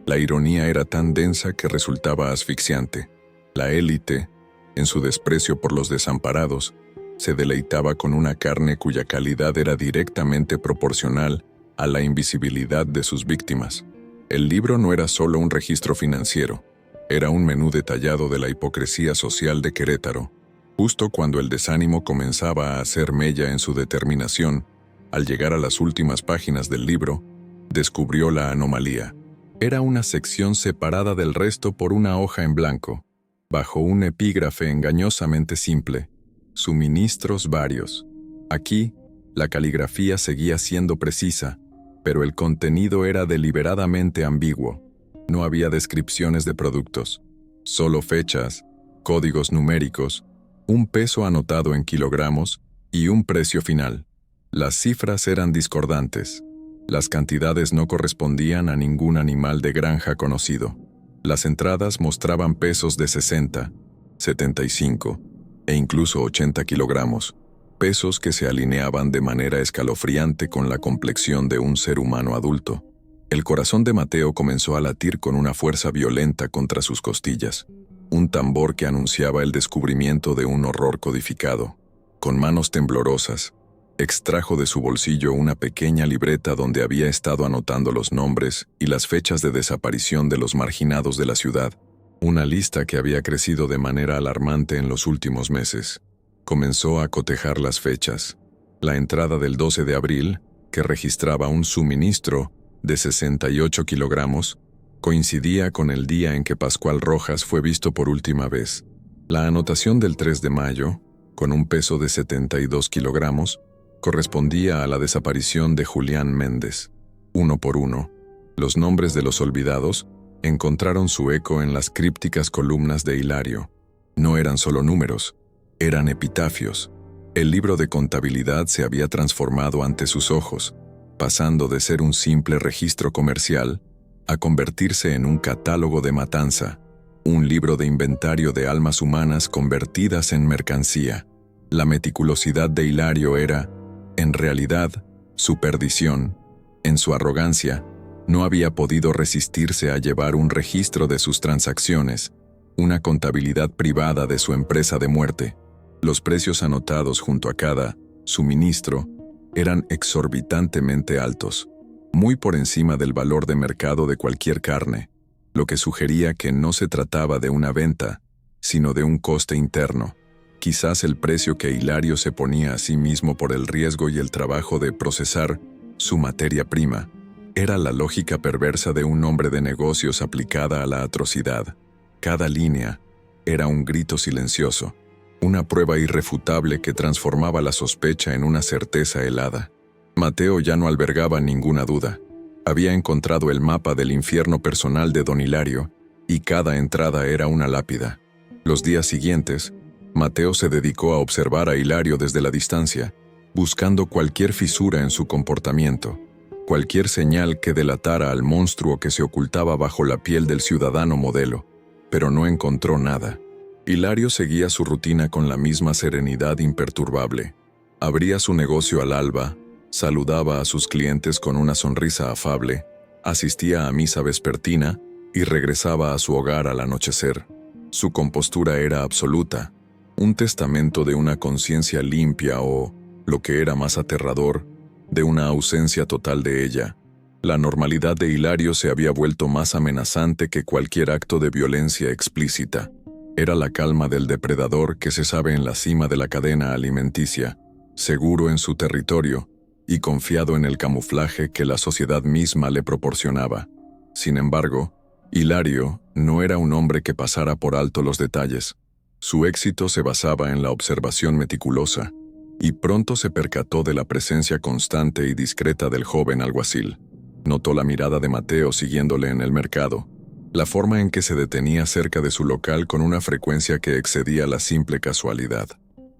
La ironía era tan densa que resultaba asfixiante. La élite, en su desprecio por los desamparados, se deleitaba con una carne cuya calidad era directamente proporcional a la invisibilidad de sus víctimas. El libro no era solo un registro financiero, era un menú detallado de la hipocresía social de Querétaro. Justo cuando el desánimo comenzaba a hacer mella en su determinación, al llegar a las últimas páginas del libro, descubrió la anomalía. Era una sección separada del resto por una hoja en blanco, bajo un epígrafe engañosamente simple: suministros varios. Aquí, la caligrafía seguía siendo precisa, pero el contenido era deliberadamente ambiguo. No había descripciones de productos, solo fechas, códigos numéricos, un peso anotado en kilogramos y un precio final. Las cifras eran discordantes. Las cantidades no correspondían a ningún animal de granja conocido. Las entradas mostraban pesos de 60, 75 e incluso 80 kilogramos, pesos que se alineaban de manera escalofriante con la complexión de un ser humano adulto. El corazón de Mateo comenzó a latir con una fuerza violenta contra sus costillas, un tambor que anunciaba el descubrimiento de un horror codificado. Con manos temblorosas, extrajo de su bolsillo una pequeña libreta donde había estado anotando los nombres y las fechas de desaparición de los marginados de la ciudad, una lista que había crecido de manera alarmante en los últimos meses. Comenzó a cotejar las fechas. La entrada del 12 de abril, que registraba un suministro de 68 kilogramos, coincidía con el día en que Pascual Rojas fue visto por última vez. La anotación del 3 de mayo, con un peso de 72 kilogramos, correspondía a la desaparición de Julián Méndez. Uno por uno, los nombres de los olvidados encontraron su eco en las crípticas columnas de Hilario. No eran solo números, eran epitafios. El libro de contabilidad se había transformado ante sus ojos, pasando de ser un simple registro comercial a convertirse en un catálogo de matanza, un libro de inventario de almas humanas convertidas en mercancía. La meticulosidad de Hilario era, en realidad, su perdición. En su arrogancia, no había podido resistirse a llevar un registro de sus transacciones, una contabilidad privada de su empresa de muerte. Los precios anotados junto a cada suministro eran exorbitantemente altos, muy por encima del valor de mercado de cualquier carne, lo que sugería que no se trataba de una venta, sino de un coste interno. Quizás el precio que Hilario se ponía a sí mismo por el riesgo y el trabajo de procesar su materia prima era la lógica perversa de un hombre de negocios aplicada a la atrocidad. Cada línea era un grito silencioso, una prueba irrefutable que transformaba la sospecha en una certeza helada. Mateo ya no albergaba ninguna duda. Había encontrado el mapa del infierno personal de don Hilario, y cada entrada era una lápida. Los días siguientes, Mateo se dedicó a observar a Hilario desde la distancia, buscando cualquier fisura en su comportamiento, cualquier señal que delatara al monstruo que se ocultaba bajo la piel del ciudadano modelo, pero no encontró nada. Hilario seguía su rutina con la misma serenidad imperturbable. Abría su negocio al alba, saludaba a sus clientes con una sonrisa afable, asistía a misa vespertina y regresaba a su hogar al anochecer. Su compostura era absoluta, un testamento de una conciencia limpia o, lo que era más aterrador, de una ausencia total de ella. La normalidad de Hilario se había vuelto más amenazante que cualquier acto de violencia explícita. Era la calma del depredador que se sabe en la cima de la cadena alimenticia, seguro en su territorio y confiado en el camuflaje que la sociedad misma le proporcionaba. Sin embargo, Hilario no era un hombre que pasara por alto los detalles. Su éxito se basaba en la observación meticulosa, y pronto se percató de la presencia constante y discreta del joven alguacil. Notó la mirada de Mateo siguiéndole en el mercado, La forma en que se detenía cerca de su local con una frecuencia que excedía la simple casualidad.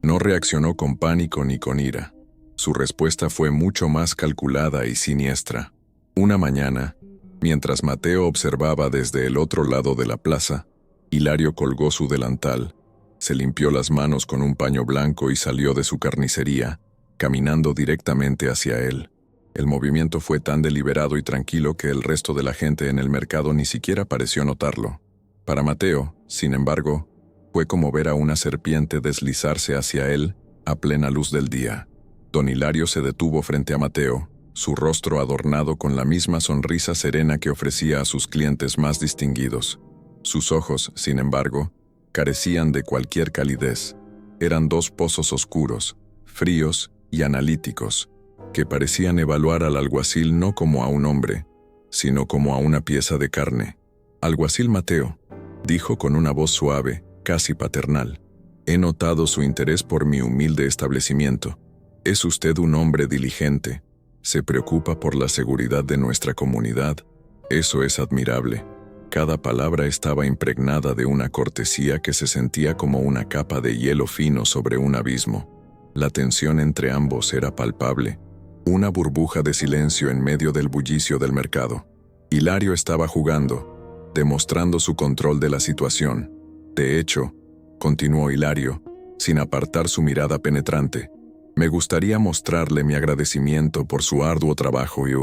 No reaccionó con pánico ni con ira. Su respuesta fue mucho más calculada y siniestra. Una mañana, mientras Mateo observaba desde el otro lado de la plaza, Hilario colgó su delantal, se limpió las manos con un paño blanco y salió de su carnicería, caminando directamente hacia él. El movimiento fue tan deliberado y tranquilo que el resto de la gente en el mercado ni siquiera pareció notarlo. Para Mateo, sin embargo, fue como ver a una serpiente deslizarse hacia él a plena luz del día. Don Hilario se detuvo frente a Mateo, su rostro adornado con la misma sonrisa serena que ofrecía a sus clientes más distinguidos. Sus ojos, sin embargo, carecían de cualquier calidez. Eran dos pozos oscuros, fríos y analíticos, que parecían evaluar al alguacil no como a un hombre, sino como a una pieza de carne. «Alguacil Mateo», dijo con una voz suave, casi paternal, «he notado su interés por mi humilde establecimiento. Es usted un hombre diligente, se preocupa por la seguridad de nuestra comunidad. Eso es admirable». Cada palabra estaba impregnada de una cortesía que se sentía como una capa de hielo fino sobre un abismo. La tensión entre ambos era palpable, una burbuja de silencio en medio del bullicio del mercado. Hilario estaba jugando, demostrando su control de la situación. «De hecho», continuó Hilario, sin apartar su mirada penetrante, «me gustaría mostrarle mi agradecimiento por su arduo trabajo y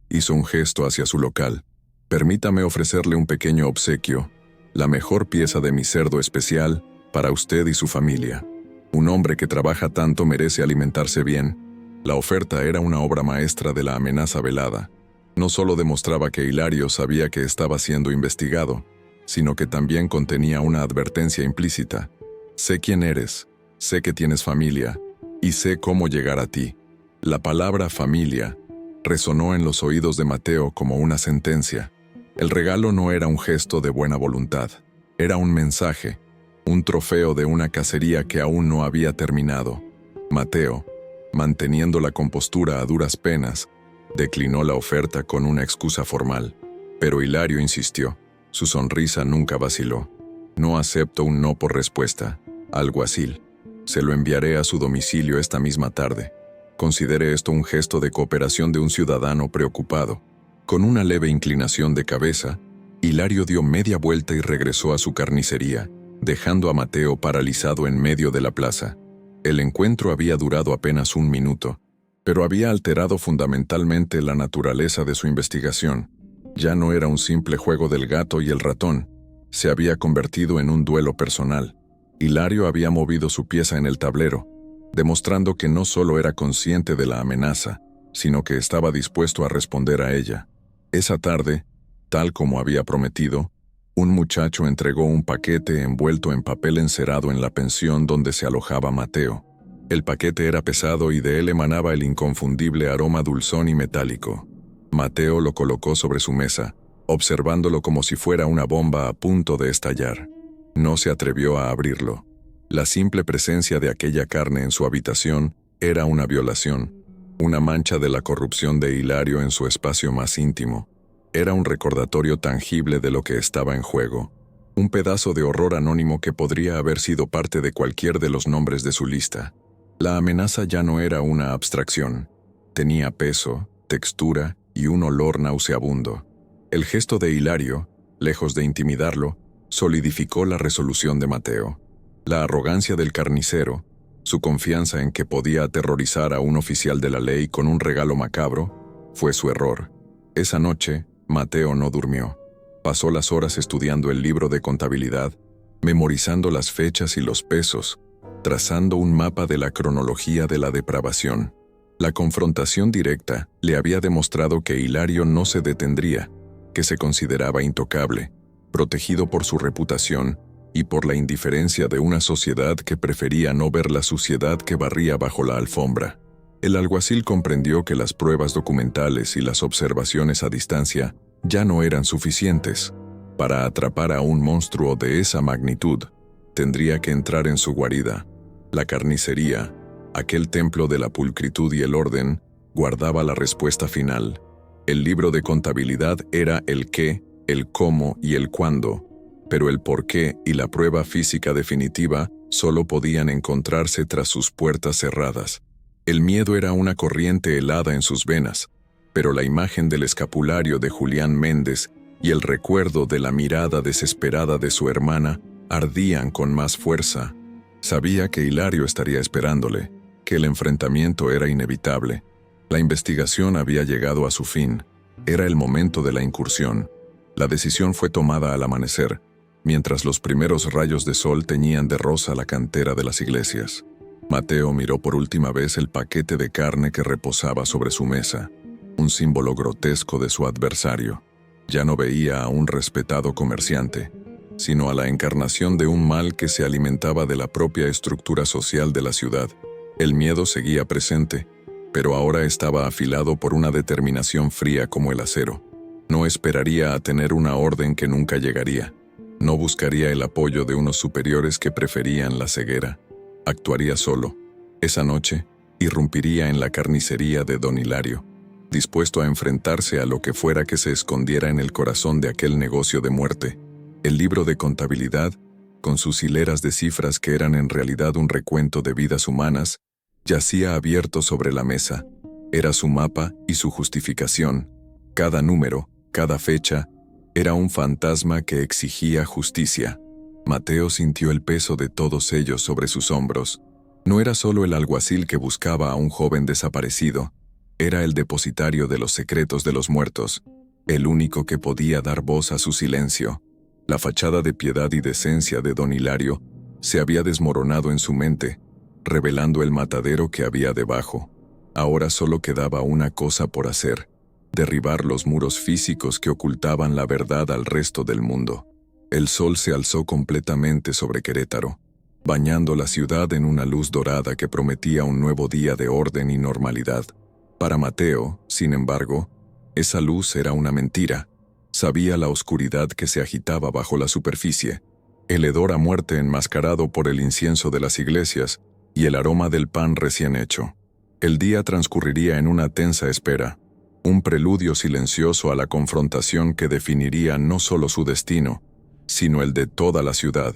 hizo un gesto hacia su local. «Permítame ofrecerle un pequeño obsequio, la mejor pieza de mi cerdo especial para usted y su familia. Un hombre que trabaja tanto merece alimentarse bien». La oferta era una obra maestra de la amenaza velada. No solo demostraba que Hilario sabía que estaba siendo investigado, sino que también contenía una advertencia implícita. «Sé quién eres, sé que tienes familia, y sé cómo llegar a ti». La palabra familia resonó en los oídos de Mateo como una sentencia. El regalo no era un gesto de buena voluntad, era un mensaje, un trofeo de una cacería que aún no había terminado. Mateo, manteniendo la compostura a duras penas, declinó la oferta con una excusa formal. Pero Hilario insistió. Su sonrisa nunca vaciló. «No acepto un no por respuesta, alguacil. Se lo enviaré a su domicilio esta misma tarde. Considere esto un gesto de cooperación de un ciudadano preocupado». Con una leve inclinación de cabeza, Hilario dio media vuelta y regresó a su carnicería, dejando a Mateo paralizado en medio de la plaza. El encuentro había durado apenas un minuto, pero había alterado fundamentalmente la naturaleza de su investigación. Ya no era un simple juego del gato y el ratón, se había convertido en un duelo personal. Hilario había movido su pieza en el tablero, demostrando que no solo era consciente de la amenaza, sino que estaba dispuesto a responder a ella. Esa tarde, tal como había prometido, un muchacho entregó un paquete envuelto en papel encerado en la pensión donde se alojaba Mateo. El paquete era pesado y de él emanaba el inconfundible aroma dulzón y metálico. Mateo lo colocó sobre su mesa, observándolo como si fuera una bomba a punto de estallar. No se atrevió a abrirlo. La simple presencia de aquella carne en su habitación era una violación, una mancha de la corrupción de Hilario en su espacio más íntimo. Era un recordatorio tangible de lo que estaba en juego, un pedazo de horror anónimo que podría haber sido parte de cualquier de los nombres de su lista. La amenaza ya no era una abstracción, tenía peso, textura y un olor nauseabundo. El gesto de Hilario, lejos de intimidarlo, solidificó la resolución de Mateo. La arrogancia del carnicero, su confianza en que podía aterrorizar a un oficial de la ley con un regalo macabro, fue su error. Esa noche, Mateo no durmió. Pasó las horas estudiando el libro de contabilidad, memorizando las fechas y los pesos, trazando un mapa de la cronología de la depravación. La confrontación directa le había demostrado que Hilario no se detendría, que se consideraba intocable, protegido por su reputación y por la indiferencia de una sociedad que prefería no ver la suciedad que barría bajo la alfombra. El alguacil comprendió que las pruebas documentales y las observaciones a distancia ya no eran suficientes. Para atrapar a un monstruo de esa magnitud, tendría que entrar en su guarida. La carnicería, aquel templo de la pulcritud y el orden, guardaba la respuesta final. El libro de contabilidad era el qué el cómo y el cuándo, pero el por qué y la prueba física definitiva solo podían encontrarse tras sus puertas cerradas. El miedo era una corriente helada en sus venas, pero la imagen del escapulario de Julián Méndez y el recuerdo de la mirada desesperada de su hermana ardían con más fuerza. Sabía que Hilario estaría esperándole, que el enfrentamiento era inevitable. La investigación había llegado a su fin. Era el momento de la incursión. La decisión fue tomada al amanecer, mientras los primeros rayos de sol teñían de rosa la cantera de las iglesias. Mateo miró por última vez el paquete de carne que reposaba sobre su mesa, un símbolo grotesco de su adversario. Ya no veía a un respetado comerciante, sino a la encarnación de un mal que se alimentaba de la propia estructura social de la ciudad. El miedo seguía presente, pero ahora estaba afilado por una determinación fría como el acero. No esperaría a tener una orden que nunca llegaría. No buscaría el apoyo de unos superiores que preferían la ceguera. Actuaría solo. Esa noche, irrumpiría en la carnicería de don Hilario, dispuesto a enfrentarse a lo que fuera que se escondiera en el corazón de aquel negocio de muerte. El libro de contabilidad, con sus hileras de cifras que eran en realidad un recuento de vidas humanas, yacía abierto sobre la mesa. Era su mapa y su justificación. Cada número, cada fecha, era un fantasma que exigía justicia. Mateo sintió el peso de todos ellos sobre sus hombros. No era solo el alguacil que buscaba a un joven desaparecido, era el depositario de los secretos de los muertos, el único que podía dar voz a su silencio. La fachada de piedad y decencia de don Hilario se había desmoronado en su mente, revelando el matadero que había debajo. Ahora solo quedaba una cosa por hacer: derribar los muros físicos que ocultaban la verdad al resto del mundo. El sol se alzó completamente sobre Querétaro, bañando la ciudad en una luz dorada que prometía un nuevo día de orden y normalidad. Para Mateo, sin embargo, esa luz era una mentira. Sabía la oscuridad que se agitaba bajo la superficie, el hedor a muerte enmascarado por el incienso de las iglesias y el aroma del pan recién hecho. El día transcurriría en una tensa espera, un preludio silencioso a la confrontación que definiría no solo su destino, sino el de toda la ciudad.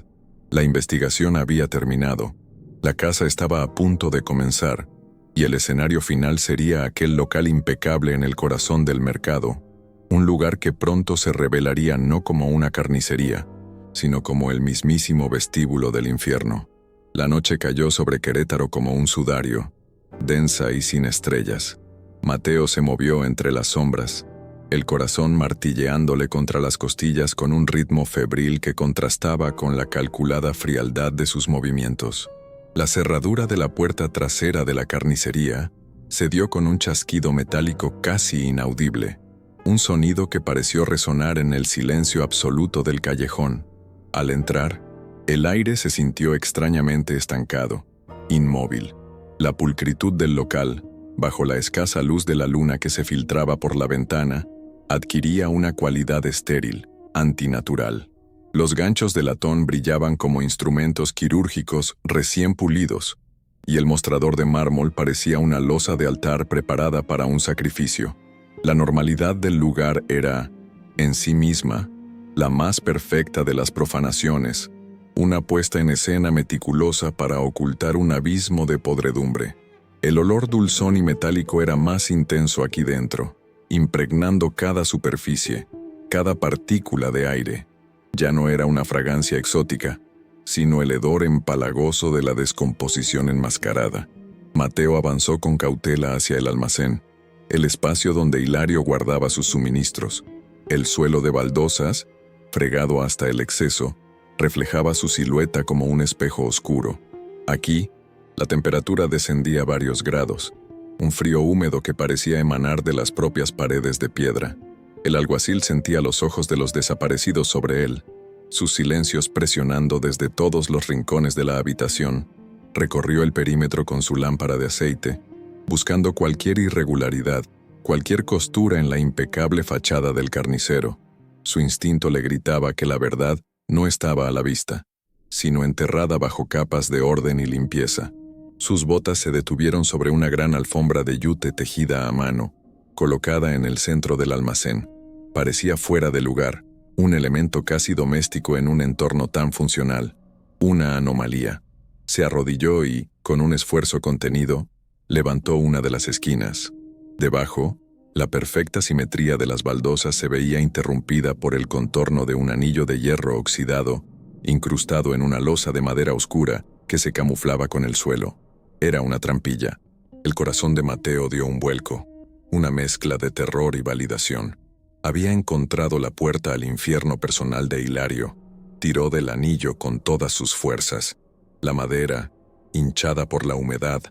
La investigación había terminado, la caza estaba a punto de comenzar, y el escenario final sería aquel local impecable en el corazón del mercado, un lugar que pronto se revelaría no como una carnicería, sino como el mismísimo vestíbulo del infierno. La noche cayó sobre Querétaro como un sudario, densa y sin estrellas. Mateo se movió entre las sombras, el corazón martilleándole contra las costillas con un ritmo febril que contrastaba con la calculada frialdad de sus movimientos. La cerradura de la puerta trasera de la carnicería se dio con un chasquido metálico casi inaudible, un sonido que pareció resonar en el silencio absoluto del callejón. Al entrar, el aire se sintió extrañamente estancado, inmóvil. La pulcritud del local, bajo la escasa luz de la luna que se filtraba por la ventana, adquiría una cualidad estéril, antinatural. Los ganchos de latón brillaban como instrumentos quirúrgicos recién pulidos, y el mostrador de mármol parecía una losa de altar preparada para un sacrificio. La normalidad del lugar era, en sí misma, la más perfecta de las profanaciones, una puesta en escena meticulosa para ocultar un abismo de podredumbre. El olor dulzón y metálico era más intenso aquí dentro, impregnando cada superficie, cada partícula de aire. Ya no era una fragancia exótica, sino el hedor empalagoso de la descomposición enmascarada. Mateo avanzó con cautela hacia el almacén, el espacio donde Hilario guardaba sus suministros. El suelo de baldosas, fregado hasta el exceso, reflejaba su silueta como un espejo oscuro. Aquí, la temperatura descendía varios grados, un frío húmedo que parecía emanar de las propias paredes de piedra. El alguacil sentía los ojos de los desaparecidos sobre él, sus silencios presionando desde todos los rincones de la habitación. Recorrió el perímetro con su lámpara de aceite, buscando cualquier irregularidad, cualquier costura en la impecable fachada del carnicero. Su instinto le gritaba que la verdad no estaba a la vista, sino enterrada bajo capas de orden y limpieza. Sus botas se detuvieron sobre una gran alfombra de yute tejida a mano, colocada en el centro del almacén. Parecía fuera de lugar, un elemento casi doméstico en un entorno tan funcional, una anomalía. Se arrodilló y, con un esfuerzo contenido, levantó una de las esquinas. Debajo, la perfecta simetría de las baldosas se veía interrumpida por el contorno de un anillo de hierro oxidado, incrustado en una losa de madera oscura que se camuflaba con el suelo. Era una trampilla. El corazón de Mateo dio un vuelco, una mezcla de terror y validación. Había encontrado la puerta al infierno personal de Hilario. Tiró del anillo con todas sus fuerzas. La madera, hinchada por la humedad,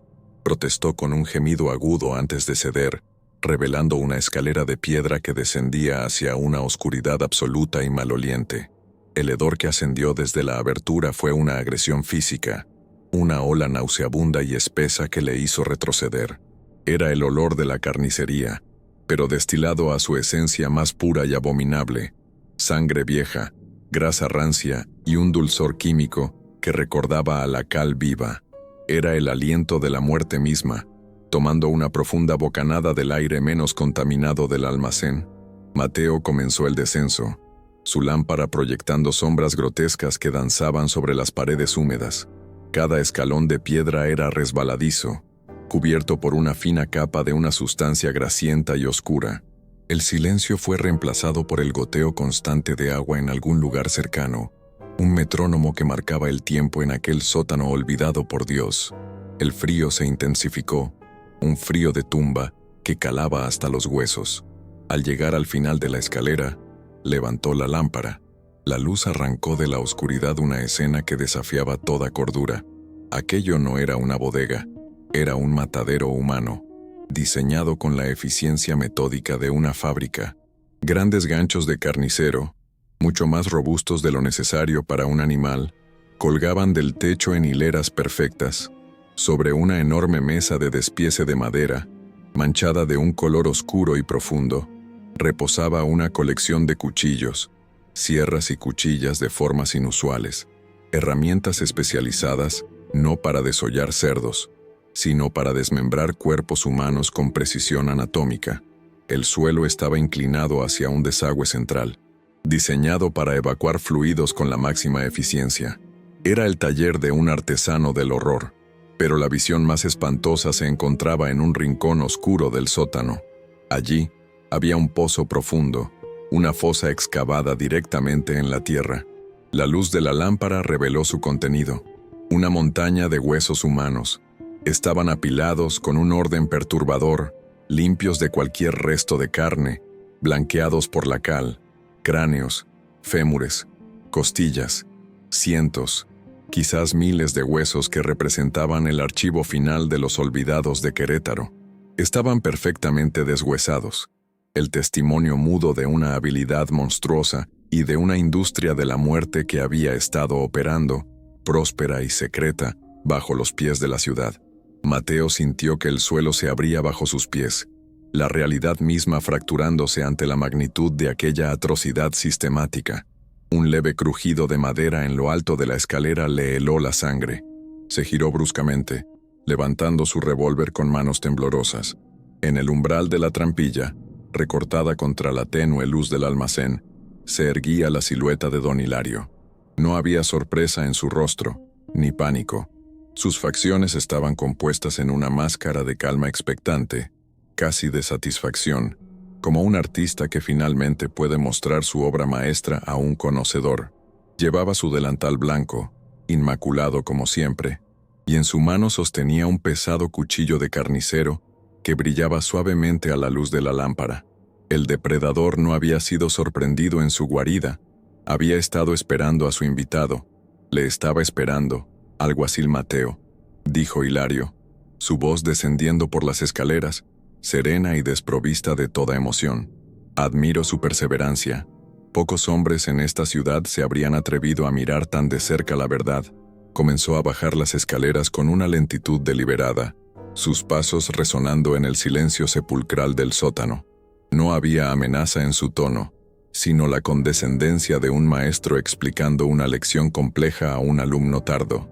protestó con un gemido agudo antes de ceder, revelando una escalera de piedra que descendía hacia una oscuridad absoluta y maloliente. El hedor que ascendió desde la abertura fue una agresión física, una ola nauseabunda y espesa que le hizo retroceder. Era el olor de la carnicería, pero destilado a su esencia más pura y abominable: sangre vieja, grasa rancia y un dulzor químico que recordaba a la cal viva. Era el aliento de la muerte misma, tomando una profunda bocanada del aire menos contaminado del almacén. Mateo comenzó el descenso, su lámpara proyectando sombras grotescas que danzaban sobre las paredes húmedas. Cada escalón de piedra era resbaladizo, cubierto por una fina capa de una sustancia grasienta y oscura. El silencio fue reemplazado por el goteo constante de agua en algún lugar cercano, un metrónomo que marcaba el tiempo en aquel sótano olvidado por Dios. El frío se intensificó, un frío de tumba que calaba hasta los huesos. Al llegar al final de la escalera, levantó la lámpara. La luz arrancó de la oscuridad una escena que desafiaba toda cordura. Aquello no era una bodega, era un matadero humano, diseñado con la eficiencia metódica de una fábrica. Grandes ganchos de carnicero, mucho más robustos de lo necesario para un animal, colgaban del techo en hileras perfectas. Sobre una enorme mesa de despiece de madera, manchada de un color oscuro y profundo, reposaba una colección de cuchillos, sierras y cuchillas de formas inusuales, herramientas especializadas no para desollar cerdos, sino para desmembrar cuerpos humanos con precisión anatómica. El suelo estaba inclinado hacia un desagüe central, diseñado para evacuar fluidos con la máxima eficiencia. Era el taller de un artesano del horror, pero la visión más espantosa se encontraba en un rincón oscuro del sótano. Allí había un pozo profundo, una fosa excavada directamente en la tierra. La luz de la lámpara reveló su contenido: una montaña de huesos humanos. Estaban apilados con un orden perturbador, limpios de cualquier resto de carne, blanqueados por la cal, cráneos, fémures, costillas, cientos, quizás miles de huesos que representaban el archivo final de los olvidados de Querétaro. Estaban perfectamente deshuesados, el testimonio mudo de una habilidad monstruosa y de una industria de la muerte que había estado operando, próspera y secreta, bajo los pies de la ciudad. Mateo sintió que el suelo se abría bajo sus pies, la realidad misma fracturándose ante la magnitud de aquella atrocidad sistemática. Un leve crujido de madera en lo alto de la escalera le heló la sangre. Se giró bruscamente, levantando su revólver con manos temblorosas. En el umbral de la trampilla, recortada contra la tenue luz del almacén, se erguía la silueta de don Hilario. No había sorpresa en su rostro, ni pánico. Sus facciones estaban compuestas en una máscara de calma expectante, casi de satisfacción, como un artista que finalmente puede mostrar su obra maestra a un conocedor. Llevaba su delantal blanco, inmaculado como siempre, y en su mano sostenía un pesado cuchillo de carnicero que brillaba suavemente a la luz de la lámpara. El depredador no había sido sorprendido en su guarida, había estado esperando a su invitado. Le estaba esperando, alguacil Mateo, dijo Hilario, su voz descendiendo por las escaleras, serena y desprovista de toda emoción. Admiro su perseverancia. Pocos hombres en esta ciudad se habrían atrevido a mirar tan de cerca la verdad. Comenzó a bajar las escaleras con una lentitud deliberada, sus pasos resonando en el silencio sepulcral del sótano. No había amenaza en su tono, sino la condescendencia de un maestro explicando una lección compleja a un alumno tardo.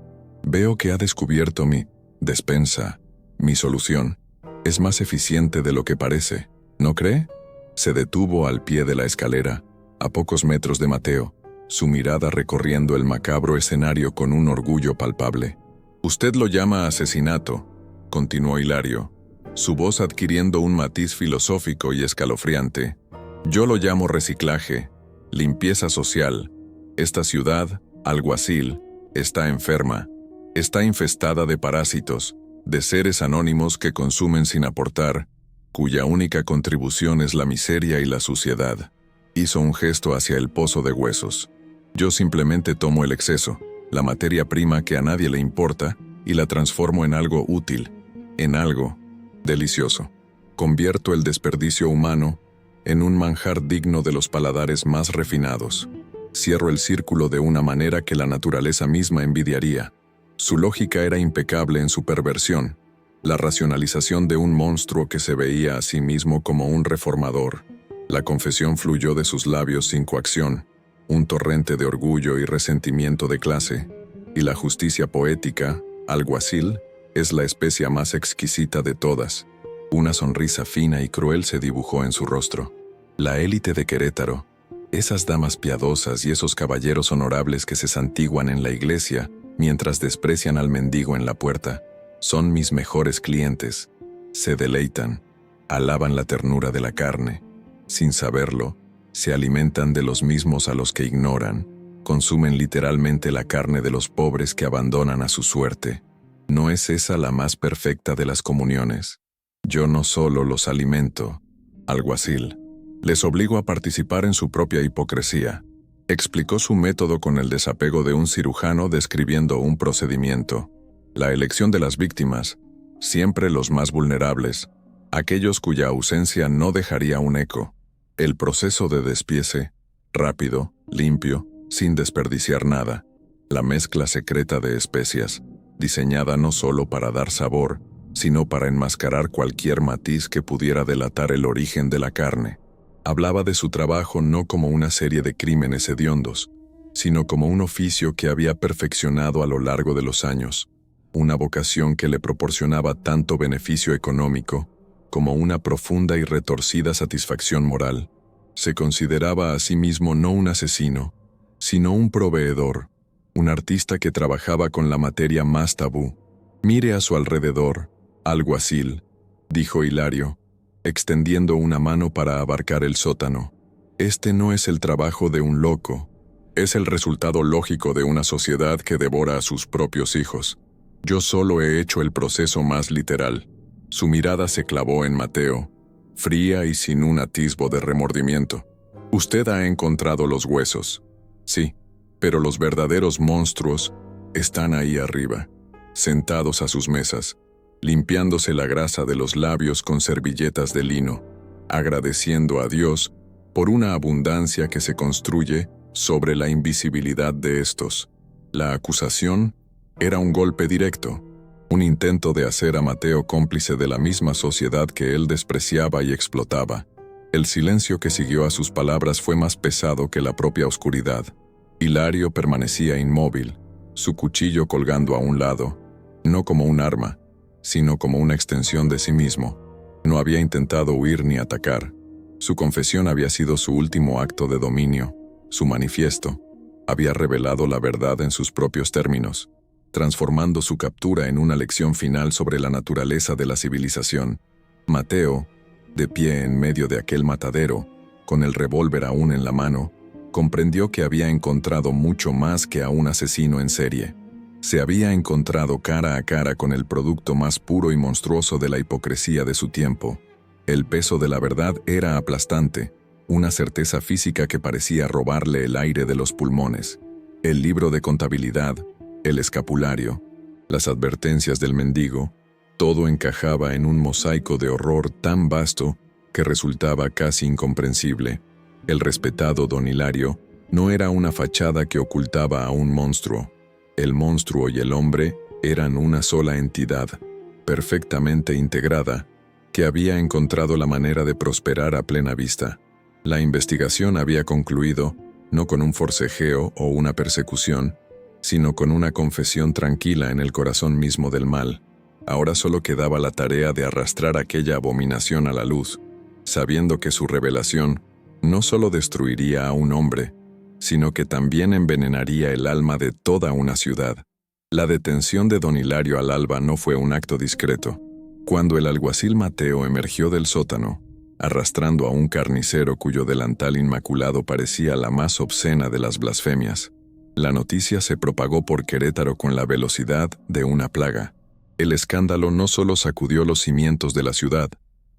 Veo que ha descubierto mi despensa, mi solución. Es más eficiente de lo que parece, ¿no cree? Se detuvo al pie de la escalera, a pocos metros de Mateo, su mirada recorriendo el macabro escenario con un orgullo palpable. «Usted lo llama asesinato», continuó Hilario, su voz adquiriendo un matiz filosófico y escalofriante. «Yo lo llamo reciclaje, limpieza social. Esta ciudad, alguacil, está enferma, está infestada de parásitos, de seres anónimos que consumen sin aportar, cuya única contribución es la miseria y la suciedad». Hizo un gesto hacia el pozo de huesos. «Yo simplemente tomo el exceso, la materia prima que a nadie le importa, y la transformo en algo útil, en algo delicioso. Convierto el desperdicio humano en un manjar digno de los paladares más refinados. Cierro el círculo de una manera que la naturaleza misma envidiaría». Su lógica era impecable en su perversión, la racionalización de un monstruo que se veía a sí mismo como un reformador. La confesión fluyó de sus labios sin coacción, un torrente de orgullo y resentimiento de clase, y la justicia poética, alguacil, es la especia más exquisita de todas. Una sonrisa fina y cruel se dibujó en su rostro. La élite de Querétaro, esas damas piadosas y esos caballeros honorables que se santiguan en la iglesia mientras desprecian al mendigo en la puerta, son mis mejores clientes. Se deleitan, alaban la ternura de la carne. Sin saberlo, se alimentan de los mismos a los que ignoran, consumen literalmente la carne de los pobres que abandonan a su suerte. ¿No es esa la más perfecta de las comuniones? Yo no solo los alimento, alguacil, les obligo a participar en su propia hipocresía. Explicó su método con el desapego de un cirujano describiendo un procedimiento. La elección de las víctimas, siempre los más vulnerables, aquellos cuya ausencia no dejaría un eco. El proceso de despiece, rápido, limpio, sin desperdiciar nada. La mezcla secreta de especias, diseñada no solo para dar sabor, sino para enmascarar cualquier matiz que pudiera delatar el origen de la carne. Hablaba de su trabajo no como una serie de crímenes hediondos, sino como un oficio que había perfeccionado a lo largo de los años, una vocación que le proporcionaba tanto beneficio económico como una profunda y retorcida satisfacción moral. Se consideraba a sí mismo no un asesino, sino un proveedor, un artista que trabajaba con la materia más tabú. «Mire a su alrededor, alguacil», dijo Hilario, extendiendo una mano para abarcar el sótano. «Este no es el trabajo de un loco, es el resultado lógico de una sociedad que devora a sus propios hijos. Yo solo he hecho el proceso más literal». Su mirada se clavó en Mateo, fría y sin un atisbo de remordimiento. «Usted ha encontrado los huesos. Sí, pero los verdaderos monstruos están ahí arriba, sentados a sus mesas, limpiándose la grasa de los labios con servilletas de lino, agradeciendo a Dios por una abundancia que se construye sobre la invisibilidad de estos». La acusación era un golpe directo, un intento de hacer a Mateo cómplice de la misma sociedad que él despreciaba y explotaba. El silencio que siguió a sus palabras fue más pesado que la propia oscuridad. Hilario permanecía inmóvil, su cuchillo colgando a un lado, no como un arma, sino como una extensión de sí mismo. No había intentado huir ni atacar. Su confesión había sido su último acto de dominio, su manifiesto. Había revelado la verdad en sus propios términos, transformando su captura en una lección final sobre la naturaleza de la civilización. Mateo, de pie en medio de aquel matadero, con el revólver aún en la mano, comprendió que había encontrado mucho más que a un asesino en serie. Se había encontrado cara a cara con el producto más puro y monstruoso de la hipocresía de su tiempo. El peso de la verdad era aplastante, una certeza física que parecía robarle el aire de los pulmones. El libro de contabilidad, el escapulario, las advertencias del mendigo, todo encajaba en un mosaico de horror tan vasto que resultaba casi incomprensible. El respetado don Hilario no era una fachada que ocultaba a un monstruo. El monstruo y el hombre eran una sola entidad, perfectamente integrada, que había encontrado la manera de prosperar a plena vista. La investigación había concluido, no con un forcejeo o una persecución, sino con una confesión tranquila en el corazón mismo del mal. Ahora solo quedaba la tarea de arrastrar aquella abominación a la luz, sabiendo que su revelación No solo destruiría a un hombre, sino que también envenenaría el alma de toda una ciudad. La detención de don Hilario al alba no fue un acto discreto. Cuando el alguacil Mateo emergió del sótano, arrastrando a un carnicero cuyo delantal inmaculado parecía la más obscena de las blasfemias, la noticia se propagó por Querétaro con la velocidad de una plaga. El escándalo no solo sacudió los cimientos de la ciudad,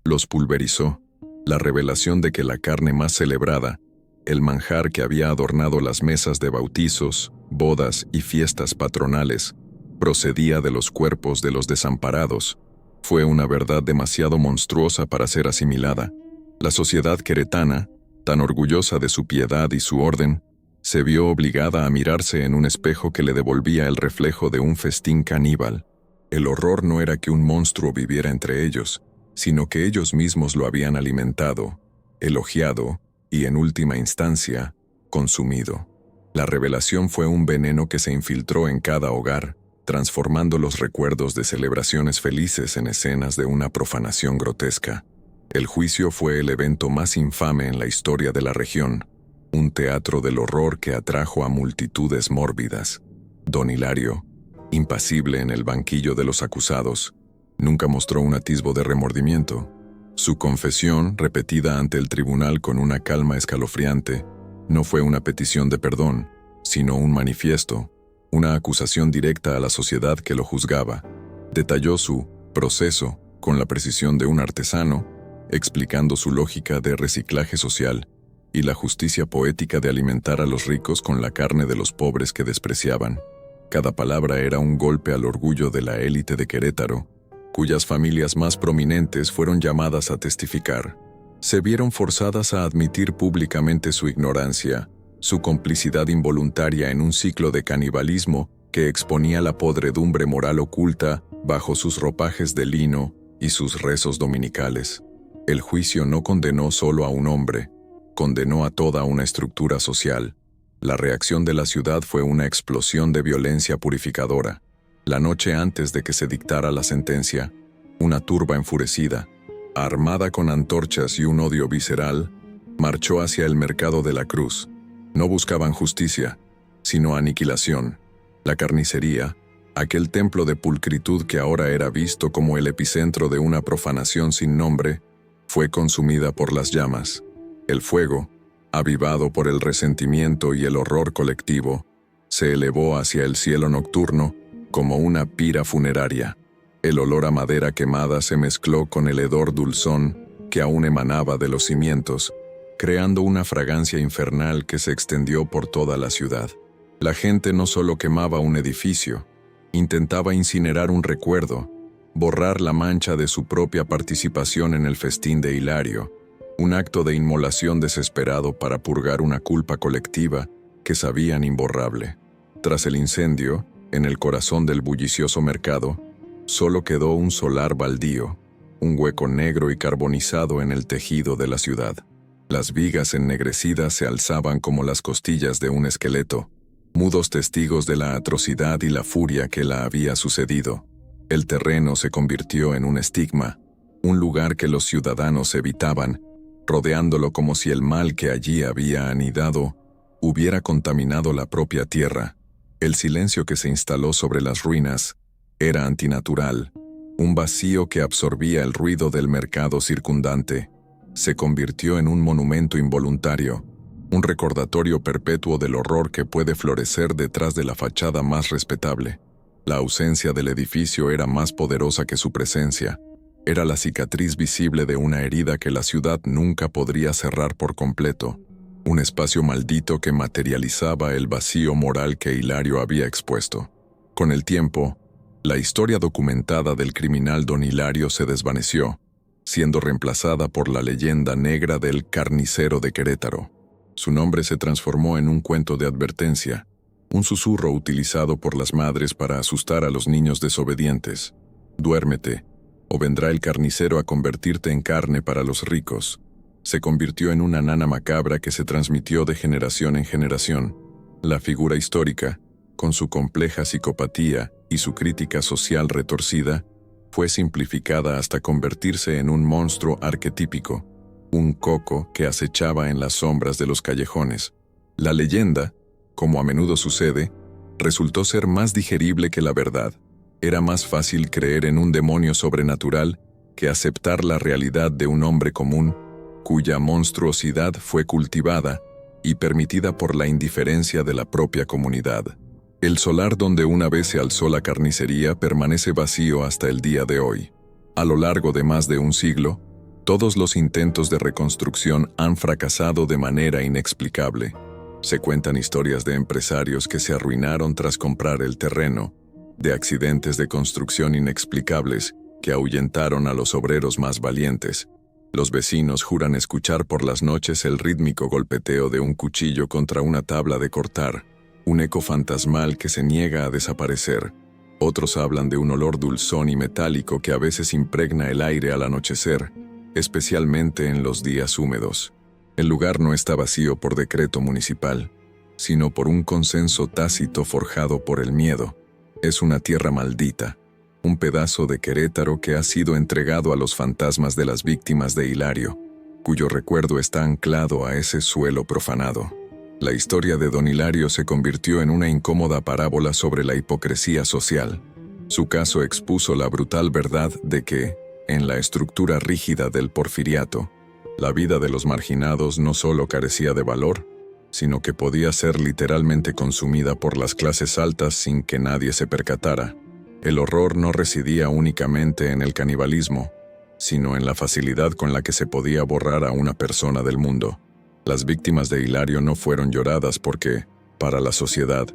los pulverizó. La revelación de que la carne más celebrada, el manjar que había adornado las mesas de bautizos, bodas y fiestas patronales, procedía de los cuerpos de los desamparados, fue una verdad demasiado monstruosa para ser asimilada. La sociedad queretana, tan orgullosa de su piedad y su orden, se vio obligada a mirarse en un espejo que le devolvía el reflejo de un festín caníbal. El horror no era que un monstruo viviera entre ellos, sino que ellos mismos lo habían alimentado, elogiado y, en última instancia, consumido. La revelación fue un veneno que se infiltró en cada hogar, transformando los recuerdos de celebraciones felices en escenas de una profanación grotesca. El juicio fue el evento más infame en la historia de la región, un teatro del horror que atrajo a multitudes mórbidas. Don Hilario, impasible en el banquillo de los acusados, nunca mostró un atisbo de remordimiento. Su confesión, repetida ante el tribunal con una calma escalofriante, no fue una petición de perdón, sino un manifiesto, una acusación directa a la sociedad que lo juzgaba. Detalló su proceso con la precisión de un artesano, explicando su lógica de reciclaje social y la justicia poética de alimentar a los ricos con la carne de los pobres que despreciaban. Cada palabra era un golpe al orgullo de la élite de Querétaro, cuyas familias más prominentes fueron llamadas a testificar. Se vieron forzadas a admitir públicamente su ignorancia, su complicidad involuntaria en un ciclo de canibalismo que exponía la podredumbre moral oculta bajo sus ropajes de lino y sus rezos dominicales. El juicio no condenó solo a un hombre, condenó a toda una estructura social. La reacción de la ciudad fue una explosión de violencia purificadora. La noche antes de que se dictara la sentencia, una turba enfurecida, armada con antorchas y un odio visceral, marchó hacia el mercado de la Cruz. No buscaban justicia, sino aniquilación. La carnicería, aquel templo de pulcritud que ahora era visto como el epicentro de una profanación sin nombre, fue consumida por las llamas. El fuego, avivado por el resentimiento y el horror colectivo, se elevó hacia el cielo nocturno como una pira funeraria. El olor a madera quemada se mezcló con el hedor dulzón que aún emanaba de los cimientos, creando una fragancia infernal que se extendió por toda la ciudad. La gente no solo quemaba un edificio, intentaba incinerar un recuerdo, borrar la mancha de su propia participación en el festín de Hilario, un acto de inmolación desesperado para purgar una culpa colectiva que sabían imborrable. Tras el incendio, en el corazón del bullicioso mercado, solo quedó un solar baldío, un hueco negro y carbonizado en el tejido de la ciudad. Las vigas ennegrecidas se alzaban como las costillas de un esqueleto, mudos testigos de la atrocidad y la furia que la había sucedido. El terreno se convirtió en un estigma, un lugar que los ciudadanos evitaban, rodeándolo como si el mal que allí había anidado hubiera contaminado la propia tierra. El silencio que se instaló sobre las ruinas era antinatural, un vacío que absorbía el ruido del mercado circundante. Se convirtió en un monumento involuntario, un recordatorio perpetuo del horror que puede florecer detrás de la fachada más respetable. La ausencia del edificio era más poderosa que su presencia. Era la cicatriz visible de una herida que la ciudad nunca podría cerrar por completo, un espacio maldito que materializaba el vacío moral que Hilario había expuesto. Con el tiempo, la historia documentada del criminal don Hilario se desvaneció, siendo reemplazada por la leyenda negra del carnicero de Querétaro. Su nombre se transformó en un cuento de advertencia, un susurro utilizado por las madres para asustar a los niños desobedientes. Duérmete, o vendrá el carnicero a convertirte en carne para los ricos. Se convirtió en una nana macabra que se transmitió de generación en generación. La figura histórica, con su compleja psicopatía y su crítica social retorcida, fue simplificada hasta convertirse en un monstruo arquetípico. un coco que acechaba en las sombras de los callejones. La leyenda, como a menudo sucede, resultó ser más digerible que la verdad. Era más fácil creer en un demonio sobrenatural que aceptar la realidad de un hombre común, cuya monstruosidad fue cultivada y permitida por la indiferencia de la propia comunidad. El solar donde una vez se alzó la carnicería permanece vacío hasta el día de hoy. A lo largo de más de un siglo, todos los intentos de reconstrucción han fracasado de manera inexplicable. Se cuentan historias de empresarios que se arruinaron tras comprar el terreno, de accidentes de construcción inexplicables que ahuyentaron a los obreros más valientes. Los vecinos juran escuchar por las noches el rítmico golpeteo de un cuchillo contra una tabla de cortar, un eco fantasmal que se niega a desaparecer. Otros hablan de un olor dulzón y metálico que a veces impregna el aire al anochecer, especialmente en los días húmedos. El lugar no está vacío por decreto municipal, sino por un consenso tácito forjado por el miedo. Es una tierra maldita, un pedazo de Querétaro que ha sido entregado a los fantasmas de las víctimas de Hilario, cuyo recuerdo está anclado a ese suelo profanado. La historia de don Hilario se convirtió en una incómoda parábola sobre la hipocresía social. Su caso expuso la brutal verdad de que, en la estructura rígida del porfiriato, la vida de los marginados no solo carecía de valor, sino que podía ser literalmente consumida por las clases altas sin que nadie se percatara. El horror no residía únicamente en el canibalismo, sino en la facilidad con la que se podía borrar a una persona del mundo. Las víctimas de Hilario no fueron lloradas porque, para la sociedad,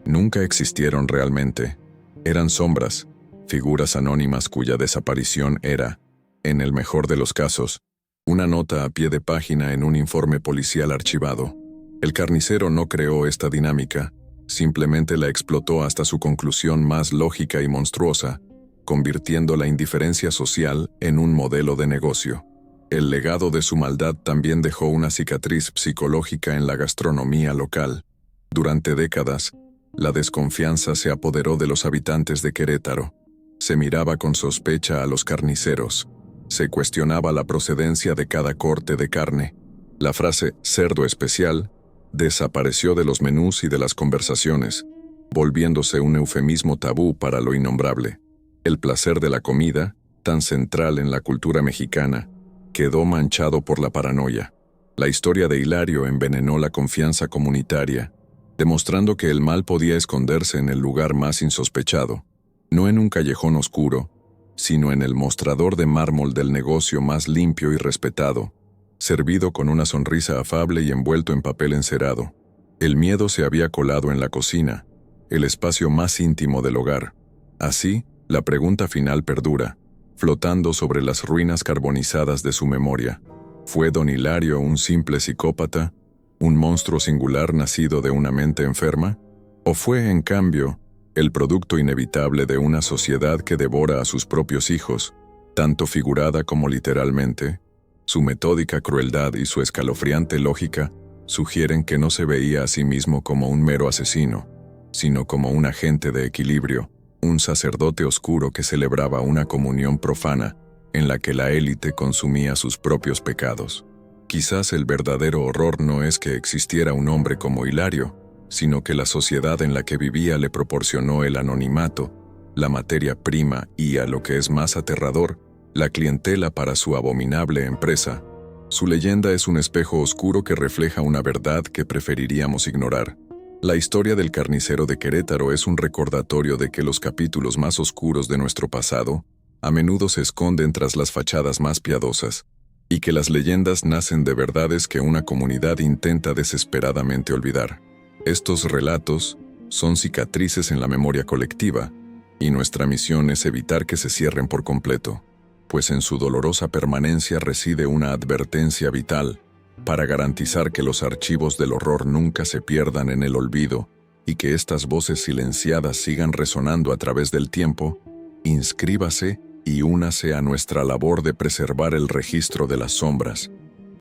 nunca existieron realmente. Eran sombras, figuras anónimas cuya desaparición era, en el mejor de los casos, una nota a pie de página en un informe policial archivado. El carnicero no creó esta dinámica, simplemente la explotó hasta su conclusión más lógica y monstruosa, convirtiendo la indiferencia social en un modelo de negocio. El legado de su maldad también dejó una cicatriz psicológica en la gastronomía local. Durante décadas, la desconfianza se apoderó de los habitantes de Querétaro. Se miraba con sospecha a los carniceros. Se cuestionaba la procedencia de cada corte de carne. La frase «cerdo especial» desapareció de los menús y de las conversaciones, volviéndose un eufemismo tabú para lo innombrable. El placer de la comida, tan central en la cultura mexicana, quedó manchado por la paranoia. La historia de Hilario envenenó la confianza comunitaria, demostrando que el mal podía esconderse en el lugar más insospechado, no en un callejón oscuro, sino en el mostrador de mármol del negocio más limpio y respetado, servido con una sonrisa afable y envuelto en papel encerado. El miedo se había colado en la cocina, el espacio más íntimo del hogar. Así, la pregunta final perdura, flotando sobre las ruinas carbonizadas de su memoria. ¿Fue don Hilario un simple psicópata, un monstruo singular nacido de una mente enferma? ¿O fue, en cambio, el producto inevitable de una sociedad que devora a sus propios hijos, tanto figurada como literalmente? Su metódica crueldad y su escalofriante lógica sugieren que no se veía a sí mismo como un mero asesino, sino como un agente de equilibrio, un sacerdote oscuro que celebraba una comunión profana en la que la élite consumía sus propios pecados. Quizás el verdadero horror no es que existiera un hombre como Hilario, sino que la sociedad en la que vivía le proporcionó el anonimato, la materia prima y, a lo que es más aterrador, la clientela para su abominable empresa. Su leyenda es un espejo oscuro que refleja una verdad que preferiríamos ignorar. La historia del carnicero de Querétaro es un recordatorio de que los capítulos más oscuros de nuestro pasado a menudo se esconden tras las fachadas más piadosas, y que las leyendas nacen de verdades que una comunidad intenta desesperadamente olvidar. Estos relatos son cicatrices en la memoria colectiva, y nuestra misión es evitar que se cierren por completo, pues en su dolorosa permanencia reside una advertencia vital para garantizar que los archivos del horror nunca se pierdan en el olvido y que estas voces silenciadas sigan resonando a través del tiempo. Inscríbase y únase a nuestra labor de preservar el registro de las sombras,